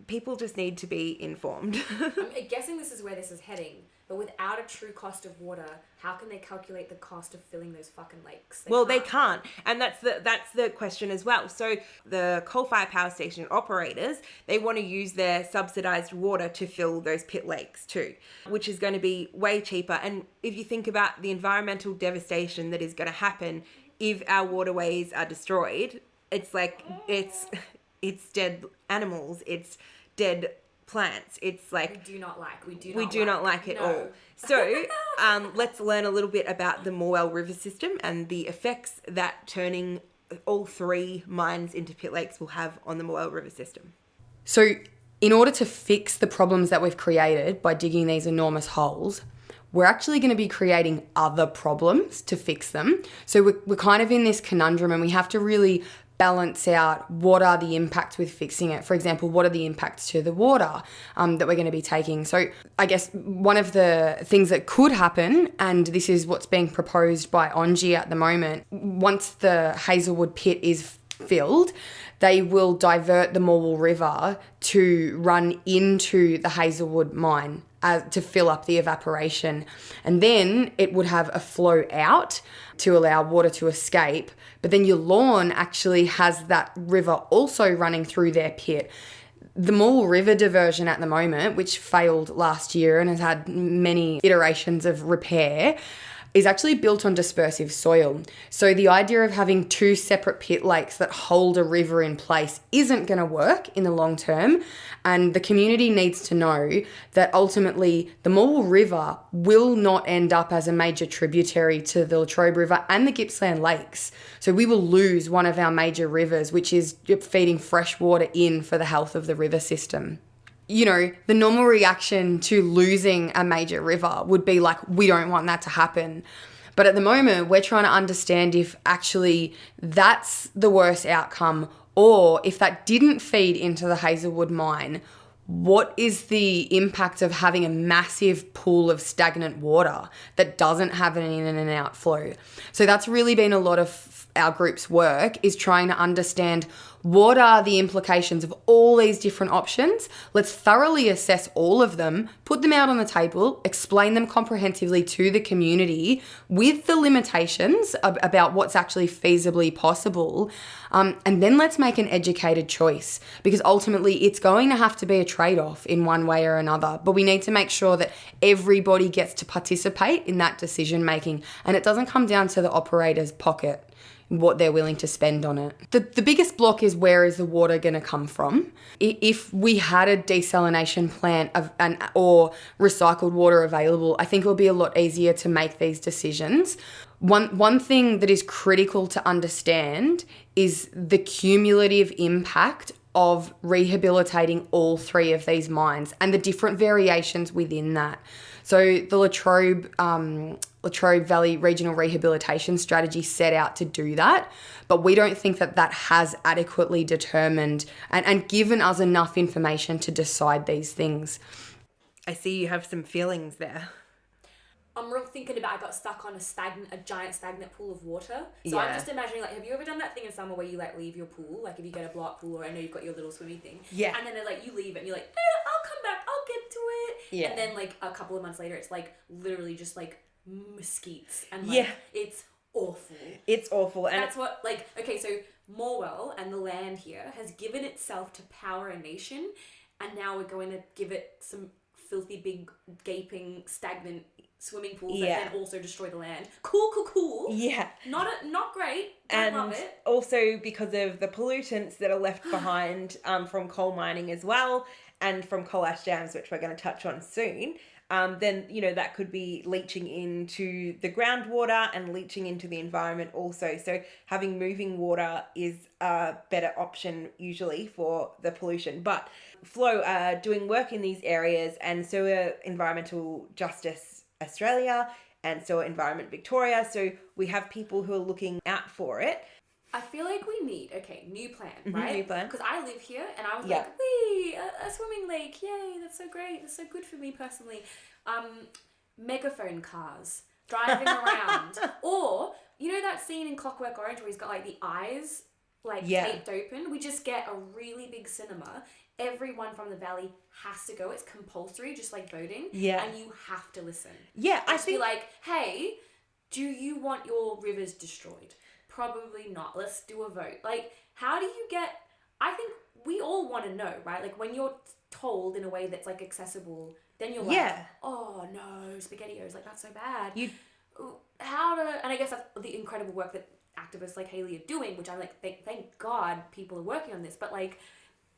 people just need to be informed. I'm guessing this is where this is heading. But without a true cost of water, how can they calculate the cost of filling those fucking lakes? They can't. And that's the question as well. So the coal-fired power station operators, they want to use their subsidized water to fill those pit lakes too, which is going to be way cheaper. And if you think about the environmental devastation that is going to happen if our waterways are destroyed, it's like it's dead animals, it's dead plants. It's like we do not like it all. So let's learn a little bit about the Morwell River system and the effects that turning all 3 mines into pit lakes will have on the Morwell River system. So in order to fix the problems that we've created by digging these enormous holes, we're actually going to be creating other problems to fix them. So we're kind of in this conundrum, and we have to really balance out what are the impacts with fixing it. For example, what are the impacts to the water that we're going to be taking? So I guess one of the things that could happen, and this is what's being proposed by ONGI at the moment, once the Hazelwood pit is filled, they will divert the Morwell River to run into the Hazelwood mine to fill up the evaporation. And then it would have a flow out to allow water to escape. But then your lawn actually has that river also running through their pit. The Morwell River diversion at the moment, which failed last year and has had many iterations of repair, is actually built on dispersive soil. So the idea of having 2 separate pit lakes that hold a river in place isn't going to work in the long term. And the community needs to know that ultimately the Morwell River will not end up as a major tributary to the Latrobe River and the Gippsland Lakes. So we will lose one of our major rivers, which is feeding fresh water in for the health of the river system. You know, the normal reaction to losing a major river would be like, we don't want that to happen. But at the moment, we're trying to understand if actually that's the worst outcome, or if that didn't feed into the Hazelwood mine, what is the impact of having a massive pool of stagnant water that doesn't have an in and out flow? So that's really been a lot of our group's work, is trying to understand what are the implications of all these different options. Let's thoroughly assess all of them, put them out on the table, explain them comprehensively to the community with the limitations about what's actually feasibly possible. And then let's make an educated choice, because ultimately it's going to have to be a trade-off in one way or another. But we need to make sure that everybody gets to participate in that decision making, and it doesn't come down to the operator's pocket, what they're willing to spend on it. The biggest block is, where is the water going to come from? If we had a desalination plant or recycled water available, I think it would be a lot easier to make these decisions. One thing that is critical to understand is the cumulative impact of rehabilitating all 3 of these mines and the different variations within that. So the Latrobe Valley Regional Rehabilitation Strategy set out to do that, but we don't think that has adequately determined and given us enough information to decide these things. I see you have some feelings there. I'm real thinking about, I got stuck on a giant stagnant pool of water. So I'm just imagining, like, have you ever done that thing in summer where you like leave your pool? Like if you get a blow up pool, or I know you've got your little swimming thing. Yeah. And then they're like, you leave it and you're like, I'll come back, I'll get to it. Yeah. And then like a couple of months later, it's like literally just like mesquites. And like, it's awful. It's awful. And that's what, like, okay, so Morwell and the land here has given itself to power a nation, and now we're going to give it some filthy, big, gaping, stagnant swimming pools that then also destroy the land. Cool. Yeah. Not great. Don't love it. Also because of the pollutants that are left behind from coal mining as well, and from coal ash dams, which we're going to touch on soon. Then, you know, that could be leaching into the groundwater and leaching into the environment also. So having moving water is a better option usually for the pollution. But Flo are doing work in these areas, and so are Environmental Justice Australia, and so are Environment Victoria. So we have people who are looking out for it. I feel like we need, new plan, right? New plan. Because I live here and I was like, wee, a swimming lake, yay, that's so great, that's so good for me personally. Megaphone cars driving around. Or, you know that scene in Clockwork Orange where he's got like the eyes taped open? We just get a really big cinema everyone from the valley has to go. It's compulsory, just like voting. Yeah. And you have to listen. Yeah, I Just think... be like, hey, do you want your rivers destroyed? Probably not. Let's do a vote. Like, how do you get... I think we all want to know, right? Like, when you're told in a way that's, like, accessible, then you're like, oh, no, SpaghettiOs, like, that's so bad. How to... And I guess that's the incredible work that activists like Hayley are doing, which I'm like, thank God people are working on this. But, like,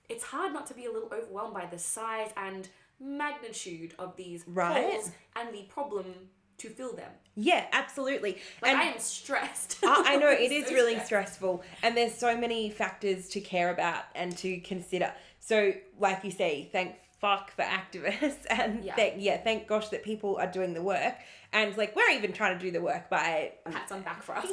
it's hard not to be a little overwhelmed by the size and magnitude of these holes and the problem to fill them. Yeah, absolutely. Like, and I am stressed. I know, it is so really stressful. And there's so many factors to care about and to consider. So, like you say, thank fuck for activists. And thank gosh that people are doing the work. And, like, we're even trying to do the work by... Pats on back for us.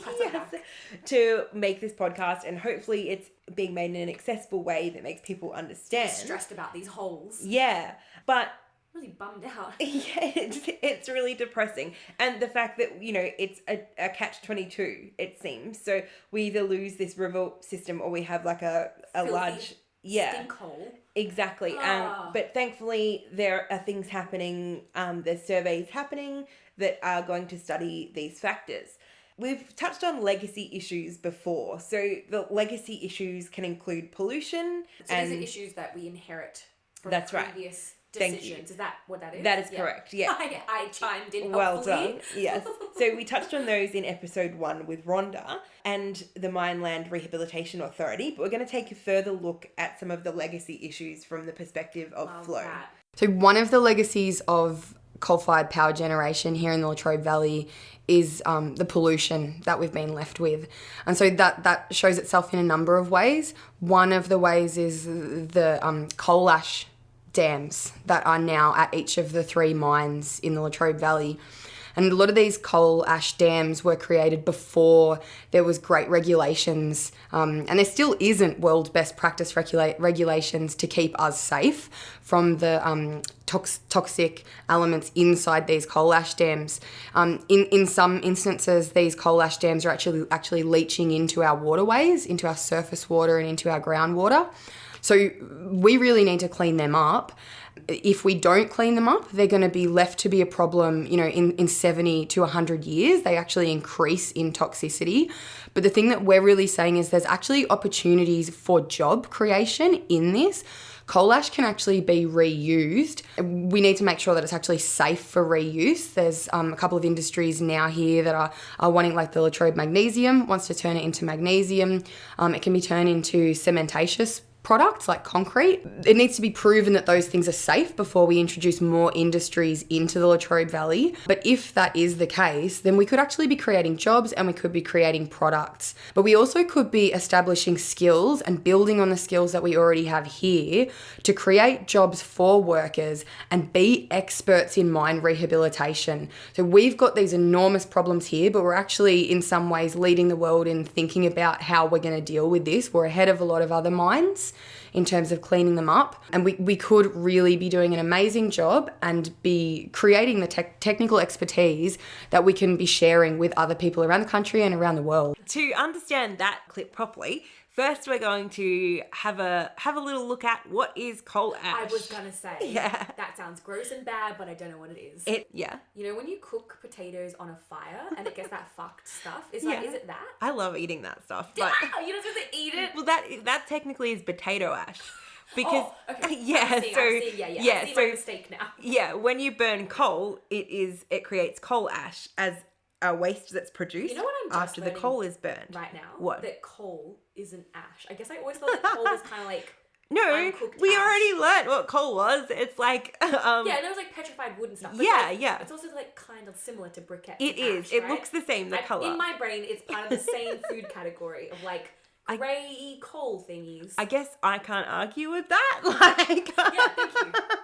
To make this podcast. And hopefully it's being made in an accessible way that makes people understand. I'm stressed about these holes. Yeah. But... really bummed out. Yeah, it's really depressing. And the fact that, you know, it's a catch-22, it seems. So we either lose this river system or we have like a large... stinkhole. Exactly. But thankfully there are things happening, there's surveys happening that are going to study these factors. We've touched on legacy issues before. So the legacy issues can include pollution. So these are issues that we inherit from previous decisions. Is that what that is? That is correct, yeah. I chimed in well done, yes. So we touched on those in episode 1 with Rhonda and the Mineland Rehabilitation Authority, but we're going to take a further look at some of the legacy issues from the perspective of flow. So one of the legacies of coal-fired power generation here in the Latrobe Valley is the pollution that we've been left with. And so that shows itself in a number of ways. One of the ways is the coal ash dams that are now at each of the 3 mines in the Latrobe Valley. And a lot of these coal ash dams were created before there was great regulations, and there still isn't world best practice regulations to keep us safe from the toxic elements inside these coal ash dams. In some instances, these coal ash dams are actually leaching into our waterways, into our surface water and into our groundwater. So we really need to clean them up. If we don't clean them up, they're going to be left to be a problem, you know, in 70 to 100 years. They actually increase in toxicity. But the thing that we're really saying is there's actually opportunities for job creation in this. Coal ash can actually be reused. We need to make sure that it's actually safe for reuse. There's a couple of industries now here that are wanting, like the Latrobe Magnesium wants to turn it into magnesium. It can be turned into cementatious products like concrete. It needs to be proven that those things are safe before we introduce more industries into the Latrobe Valley. But if that is the case, then we could actually be creating jobs and we could be creating products. But we also could be establishing skills and building on the skills that we already have here to create jobs for workers and be experts in mine rehabilitation. So we've got these enormous problems here, but we're actually in some ways leading the world in thinking about how we're going to deal with this. We're ahead of a lot of other mines in terms of cleaning them up, and we could really be doing an amazing job and be creating the technical expertise that we can be sharing with other people around the country and around the world. To understand that clip properly, first we're going to have a little look at what is coal ash. I was gonna say, that sounds gross and bad, but I don't know what it is. You know when you cook potatoes on a fire and it gets that fucked stuff? Is it that? I love eating that stuff. But you're not supposed to eat it? Well, that technically is potato ash. Because I see my mistake now. Yeah, when you burn coal, it creates coal ash as a waste that's produced after the coal is burned. Right now, what? That coal isn't ash. I guess I always thought that coal was kind of like uncooked we ash. already learned what coal was. It's like yeah, there was like petrified wood and stuff. But it's also like kind of similar to briquettes. It is. Ash, it right? looks the same. The color in my brain, it's part of the same food category of like grey coal thingies. I guess I can't argue with that. Like,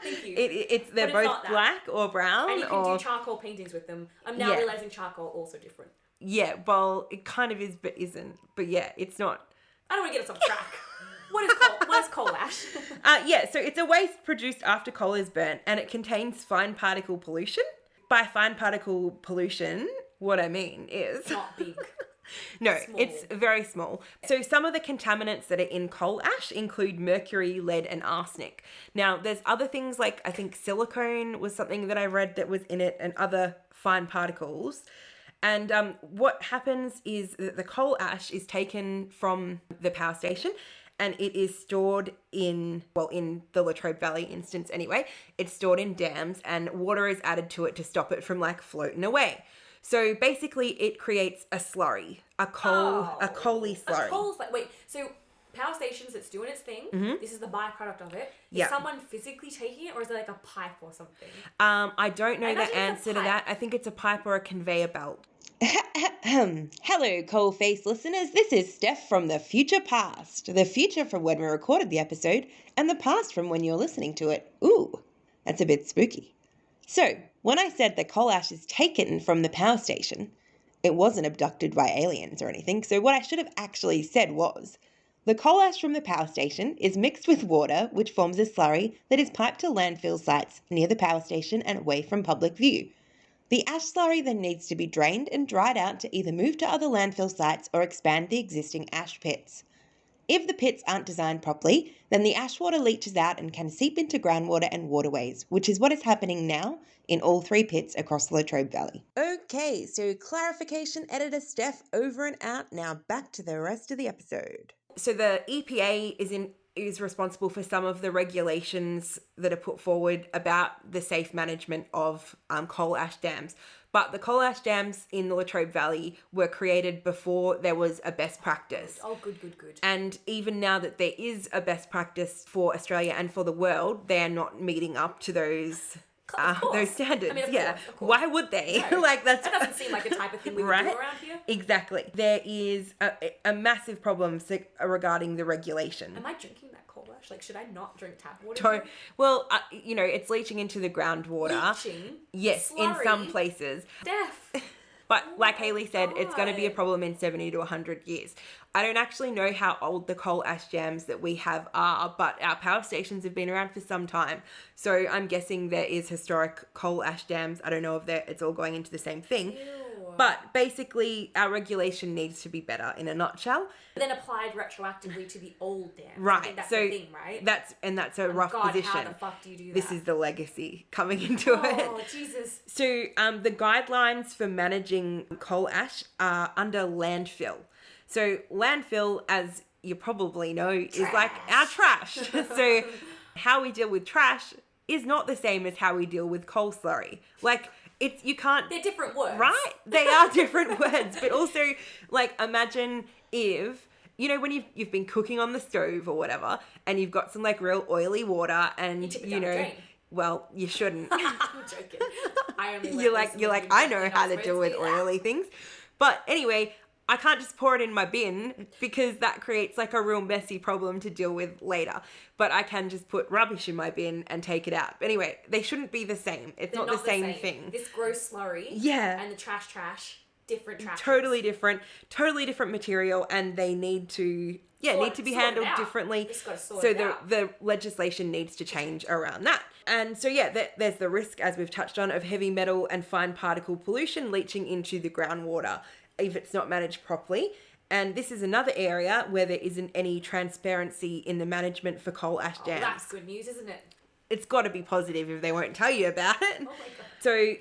thank you. They're both black or brown. And you can do charcoal paintings with them. I'm now realizing charcoal also different. Yeah, well, it kind of is, but isn't. But yeah, it's not. I don't want to get us off track. What is coal ash? So it's a waste produced after coal is burnt, and it contains fine particle pollution. By fine particle pollution, what I mean is not big No, Small. it's very small. So some of the contaminants that are in coal ash include mercury, lead, and arsenic. Now, there's other things like, I think silicone was something that I read that was in it, and other fine particles. And what happens is that the coal ash is taken from the power station, and it is stored in the Latrobe Valley instance anyway, it's stored in dams, and water is added to it to stop it from like floating away. So basically it creates a slurry, a coaly slurry. Wait, so power stations, it's doing its thing. This is the byproduct of it. Is Yeah. someone physically taking it, or is it like a pipe or something? I don't know I the imagine it's a answer to pipe. that. I think it's a pipe or a conveyor belt. Hello, Coalface listeners. This is Steph from the future past. The future from when we recorded the episode, and the past from when you're listening to it. Ooh, that's a bit spooky. So, when I said the coal ash is taken from the power station, it wasn't abducted by aliens or anything. So what I should have actually said was, the coal ash from the power station is mixed with water, which forms a slurry that is piped to landfill sites near the power station and away from public view. The ash slurry then needs to be drained and dried out to either move to other landfill sites or expand the existing ash pits. If the pits aren't designed properly, then the ash water leaches out and can seep into groundwater and waterways, which is what is happening now in all 3 pits across the Latrobe Valley. Okay, so clarification editor Steph over and out. Now back to the rest of the episode. So the EPA is responsible for some of the regulations that are put forward about the safe management of coal ash dams. But the coal ash dams in the Latrobe Valley were created before there was a best practice. Oh, good. And even now that there is a best practice for Australia and for the world, they are not meeting up to those standards. I mean, of course. Why would they? No. That doesn't seem like the type of thing we would do around here. Exactly. There is a massive problem regarding the regulation. Am I drinking that coal ash? Like, should I not drink tap water? Well, it's leaching into the groundwater. Leaching? Yes, Slurry? in some places. Steph. But like Hayley said, it's going to be a problem in 70 to 100 years. I don't actually know how old the coal ash dams that we have are, but our power stations have been around for some time. So I'm guessing there is historic coal ash dams. I don't know if it's all going into the same thing. Ew. But basically, our regulation needs to be better in a nutshell. Then applied retroactively to the old dams. Right. I think that's so the thing, right? That's a rough position. How the fuck do you do that? This is the legacy coming into it. Oh, Jesus. So the guidelines for managing coal ash are under landfill. So landfill, as you probably know, is like our trash. So how we deal with trash is not the same as how we deal with coal slurry. Like, you can't... They're different words. Right? They are different words. But also, like, imagine if... when you've been cooking on the stove or whatever, and you've got some like real oily water, and you tip it down the drain. Well, you shouldn't. I'm joking. I only you're like I know how to deal with oily things, but anyway, I can't just pour it in my bin because that creates like a real messy problem to deal with later. But I can just put rubbish in my bin and take it out. Anyway, they shouldn't be the same. It's not the same thing. This gross slurry. Yeah. And the trash. Different trash. Totally different material, and they need to be handled differently. So the legislation needs to change around that. And so there's the risk, as we've touched on, of heavy metal and fine particle pollution leaching into the groundwater if it's not managed properly. And this is another area where there isn't any transparency in the management for coal ash dams. That's good news, isn't it? It's got to be positive if they won't tell you about it. Oh my God. So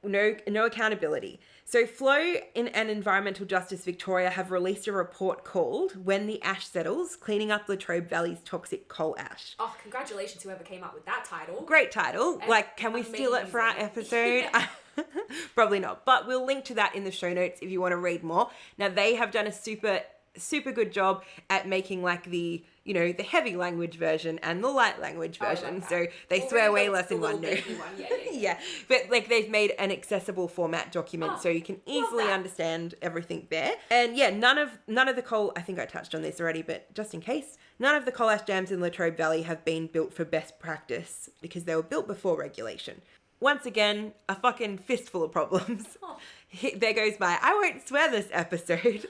no accountability. So Flow and Environmental Justice Victoria have released a report called When the Ash Settles, Cleaning Up Latrobe Valley's Toxic Coal Ash. Oh, congratulations whoever came up with that title. Great title. Can we steal it for our episode? Probably not. But we'll link to that in the show notes if you want to read more. Now, they have done a super good job at making like the heavy language version and the light language version. So they swear way less in one. Yeah. But like they've made an accessible format document so you can easily understand everything there. And none of the coal, I think I touched on this already, but just in case, none of the coal ash dams in Latrobe Valley have been built for best practice because they were built before regulation. Once again, a fucking fistful of problems. Oh. There goes my, I won't swear this episode.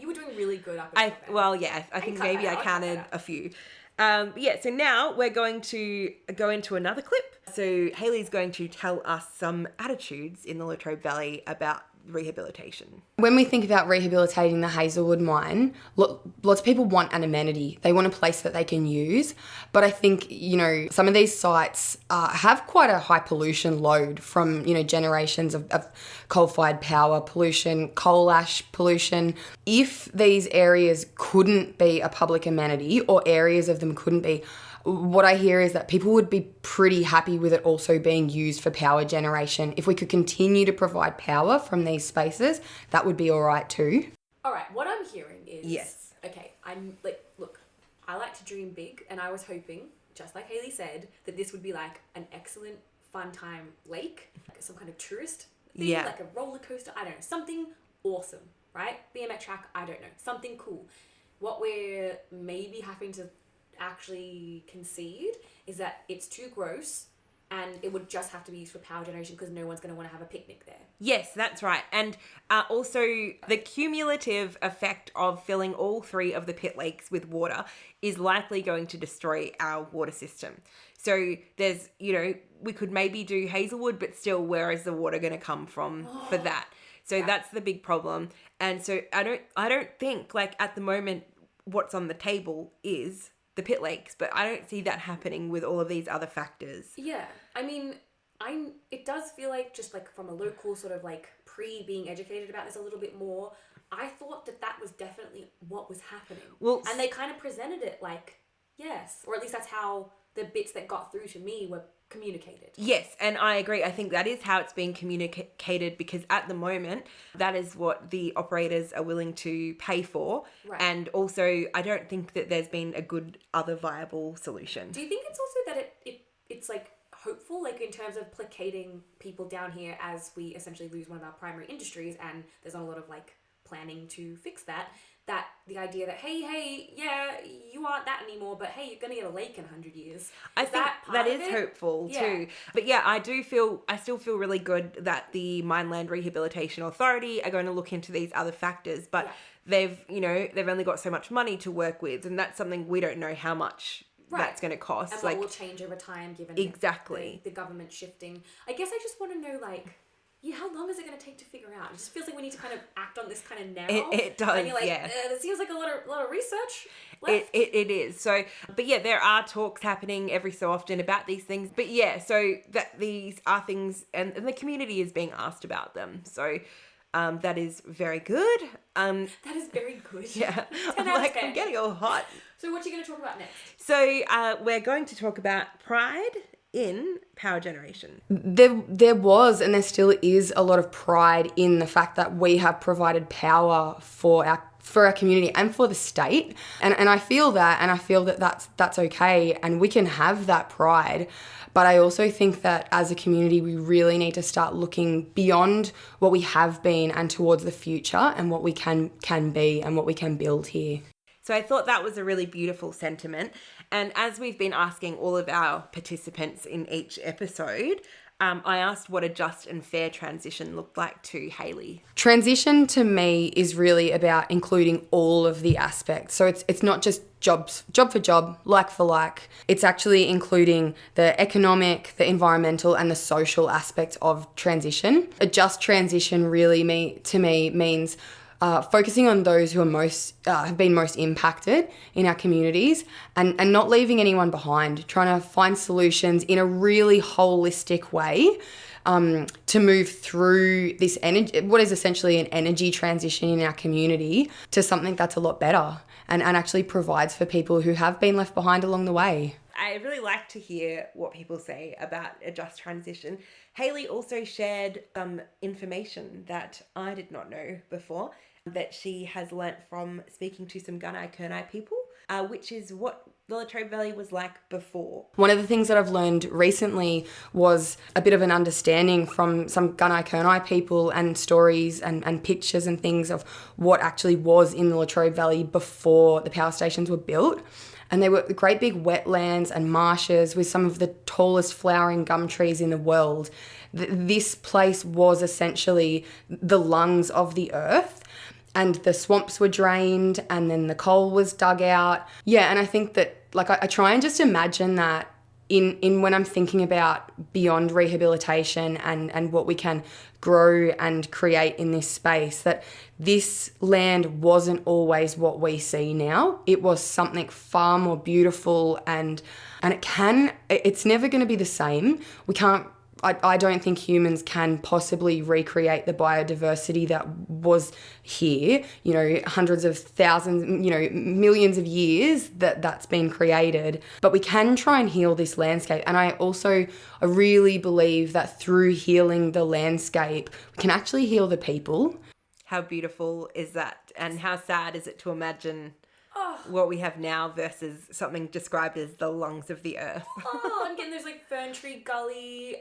You were doing really good up I think maybe I counted a few. So now we're going to go into another clip. So Hayley's going to tell us some attitudes in the Latrobe Valley about rehabilitation. When we think about rehabilitating the Hazelwood mine, lots of people want an amenity. They want a place that they can use. But I think, some of these sites have quite a high pollution load from, generations of coal-fired power pollution, coal ash pollution. If these areas couldn't be a public amenity, or areas of them couldn't be, what I hear is that people would be pretty happy with it also being used for power generation. If we could continue to provide power from these spaces, that would be all right too. All right, what I'm hearing is... Yes. Okay, look, I like to dream big, and I was hoping, just like Hayley said, that this would be like an excellent fun time lake, like some kind of tourist thing, like a roller coaster, I don't know, something awesome, right? BMX track, I don't know, something cool. What we're maybe having to actually concede is that it's too gross and it would just have to be used for power generation because no one's going to want to have a picnic there. Yes, that's right. And also the cumulative effect of filling all 3 of the pit lakes with water is likely going to destroy our water system. So there's, we could maybe do Hazelwood, but still, where is the water going to come from for that? So that's the big problem. And so I don't think, like, at the moment, what's on the table is the pit lakes, but I don't see that happening with all of these other factors. Yeah, I mean, it does feel like, just like from a local sort of like being educated about this a little bit more, I thought that was definitely what was happening. Well, and they kind of presented it like, yes, or at least that's how the bits that got through to me were communicated. Yes, and I agree. I think that is how it's being communicated, because at the moment, that is what the operators are willing to pay for. Right. And also, I don't think that there's been a good other viable solution. Do you think it's also that it's like hopeful, like in terms of placating people down here as we essentially lose one of our primary industries, and there's not a lot of like planning to fix that the idea that, hey, yeah, you aren't that anymore, but hey, you're going to get a lake in 100 years. I think that is hopeful too. But yeah, I still feel really good that the Mineland Rehabilitation Authority are going to look into these other factors, but they've only got so much money to work with, and that's something we don't know how much that's going to cost. And what will change over time given the government shifting. I guess I just want to know, like, how long is it going to take to figure out? It just feels like we need to kind of act on this kind of now. It does, and you're like, it seems like a lot of research left. It is. So, but yeah, there are talks happening every so often about these things. But yeah, so that these are things, and the community is being asked about them. So that is very good. That is very good. Yeah. I'm getting all hot. So what are you going to talk about next? So we're going to talk about pride in power generation. There was, and there still is, a lot of pride in the fact that we have provided power for our community and for the state, and I feel that that's okay, and we can have that pride. But I also think that as a community, we really need to start looking beyond what we have been and towards the future and what we can be and what we can build here. So I thought that was a really beautiful sentiment. And as we've been asking all of our participants in each episode, I asked what a just and fair transition looked like to Hayley. Transition to me is really about including all of the aspects. So it's not just job for job, like for like. It's actually including the economic, the environmental, and the social aspects of transition. A just transition really to me means focusing on those who are have been most impacted in our communities, and not leaving anyone behind, trying to find solutions in a really holistic way to move through this what is essentially an energy transition in our community to something that's a lot better and actually provides for people who have been left behind along the way. I really like to hear what people say about a just transition. Hayley also shared some information that I did not know before, that she has learnt from speaking to some Gunai-Kurnai people, which is what the Latrobe Valley was like before. One of the things that I've learned recently was a bit of an understanding from some Gunai-Kurnai people and stories and pictures and things of what actually was in the Latrobe Valley before the power stations were built. And they were great big wetlands and marshes with some of the tallest flowering gum trees in the world. This place was essentially the lungs of the earth, and the swamps were drained and then the coal was dug out. Yeah, and I think that, like, I try and just imagine that in when I'm thinking about beyond rehabilitation and what we can grow and create in this space, that this land wasn't always what we see now. It was something far more beautiful, and it's never going to be the same. I don't think humans can possibly recreate the biodiversity that was here, hundreds of thousands, millions of years that's been created. But we can try and heal this landscape. And I really believe that through healing the landscape, we can actually heal the people. How beautiful is that? And how sad is it to imagine what we have now versus something described as the lungs of the earth? And again, there's like Fern Tree Gully,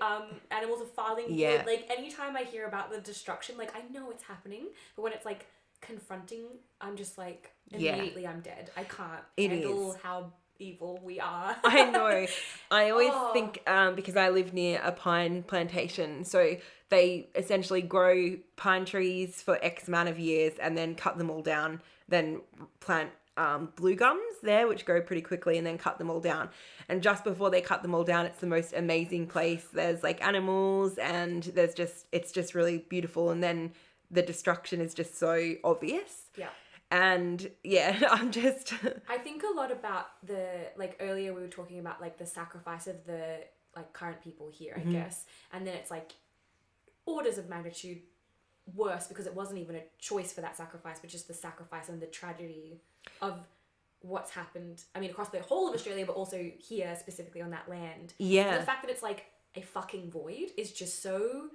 animals of farthing wood. Yeah. Like, anytime I hear about the destruction, like, I know it's happening, but when it's like confronting, I'm just like, immediately I'm dead. I can't handle how evil we are. I know. I always think, because I live near a pine plantation, so they essentially grow pine trees for X amount of years and then cut them all down, then plant blue gums there, which grow pretty quickly, and then cut them all down. And just before they cut them all down, it's the most amazing place. There's like animals, and it's just really beautiful. And then the destruction is just so obvious. Yeah. And yeah, I think a lot about like earlier we were talking about like the sacrifice of the like current people here, I guess. And then it's like orders of magnitude worse, because it wasn't even a choice for that sacrifice, but just the sacrifice and the tragedy of what's happened. I mean, across the whole of Australia, but also here specifically on that land. Yeah. And the fact that it's like a fucking void is just so,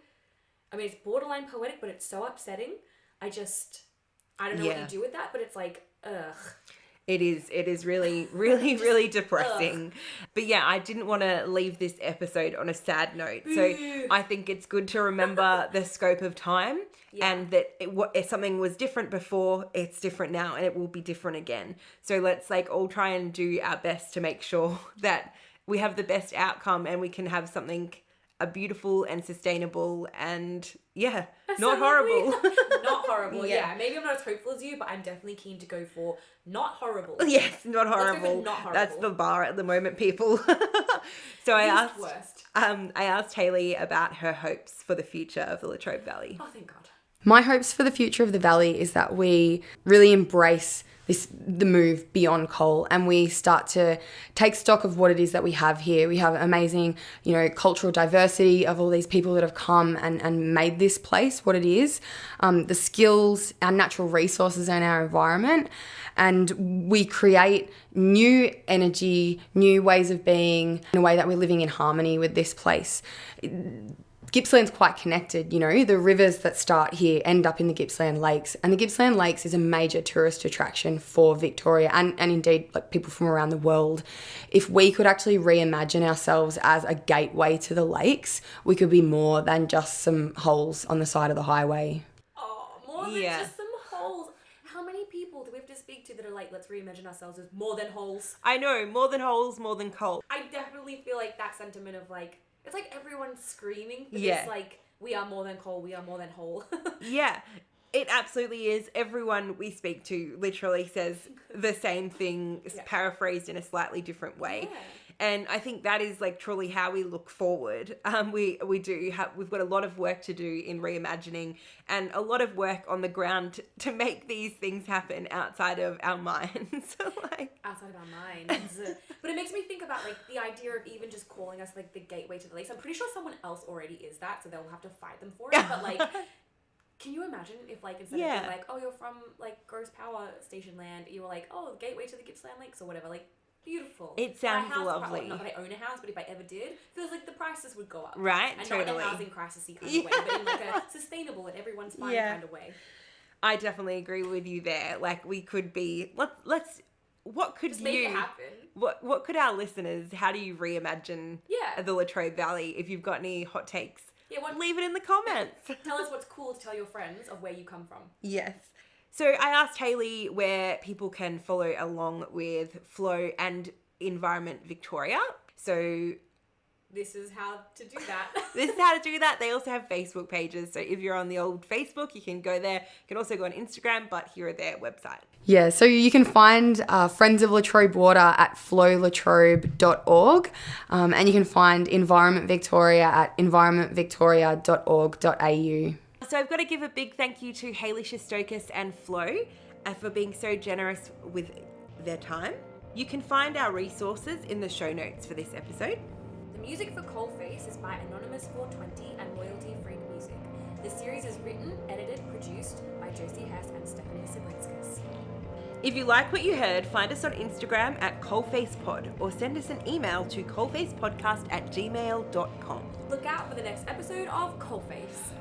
I mean, it's borderline poetic, but it's so upsetting. I don't know what you do with that, but it's like, ugh. It is really, really, really depressing. But yeah, I didn't want to leave this episode on a sad note. So I think it's good to remember the scope of time, and that if something was different before, it's different now, and it will be different again. So let's like all try and do our best to make sure that we have the best outcome and we can have something beautiful and sustainable and not horrible. Not horrible. Yeah. Maybe I'm not as hopeful as you, but I'm definitely keen to go for not horrible. Yes, not horrible. Not horrible. That's the bar at the moment, people. So I asked Hayley about her hopes for the future of the Latrobe Valley. Oh, thank God. My hopes for the future of the valley is that we really embrace the move beyond coal, and we start to take stock of what it is that we have here. We have amazing, cultural diversity of all these people that have come and made this place what it is, the skills, our natural resources and our environment, and we create new energy, new ways of being in a way that we're living in harmony with this place. Gippsland's quite connected, the rivers that start here end up in the Gippsland Lakes, and the Gippsland Lakes is a major tourist attraction for Victoria and indeed like people from around the world. If we could actually reimagine ourselves as a gateway to the lakes, we could be more than just some holes on the side of the highway. Oh, more than just some holes. How many people do we have to speak to that are like, let's reimagine ourselves as more than holes? I know, more than holes, more than coal. I definitely feel like that sentiment of like, it's like everyone's screaming for this, like, we are more than coal, we are more than whole. Yeah, it absolutely is. Everyone we speak to literally says the same thing, paraphrased in a slightly different way. Yeah. And I think that is like truly how we look forward. We've got a lot of work to do in reimagining, and a lot of work on the ground to make these things happen outside of our minds. Outside of our minds. But it makes me think about like the idea of even just calling us like the gateway to the lakes. I'm pretty sure someone else already is that, so they'll have to fight them for it. But like, can you imagine if like instead of being like, oh, you're from like Gross Power Station land, you were like, oh, gateway to the Gippsland Lakes or whatever, like. Beautiful. It sounds lovely. Not that I own a house, but if I ever did, feels like the prices would go up. Right, and totally. not in a housing crisis-y kind of way, but in like a sustainable and everyone's fine kind of way. I definitely agree with you there. Like we could be. Let's. What could just make it happen? What could our listeners? How do you reimagine the Latrobe Valley? If you've got any hot takes, leave it in the comments. Tell us what's cool to tell your friends of where you come from. Yes. So I asked Hayley where people can follow along with Flow and Environment Victoria. So this is how to do that. This is how to do that. They also have Facebook pages. So if you're on the old Facebook, you can go there. You can also go on Instagram, but here are their website. Yeah, so you can find Friends of Latrobe Water at flowlatrobe.org, and you can find Environment Victoria at environmentvictoria.org.au. So I've got to give a big thank you to Hayley Sestokas and Flo for being so generous with their time. You can find our resources in the show notes for this episode. The music for Coalface is by Anonymous 420 and Loyalty Freak Music. The series is written, edited, produced by Josie Steph and Stephanie Siblinskas. If you like what you heard, find us on Instagram at coalfacepod or send us an email to coalfacepodcast@gmail.com. Look out for the next episode of Coalface.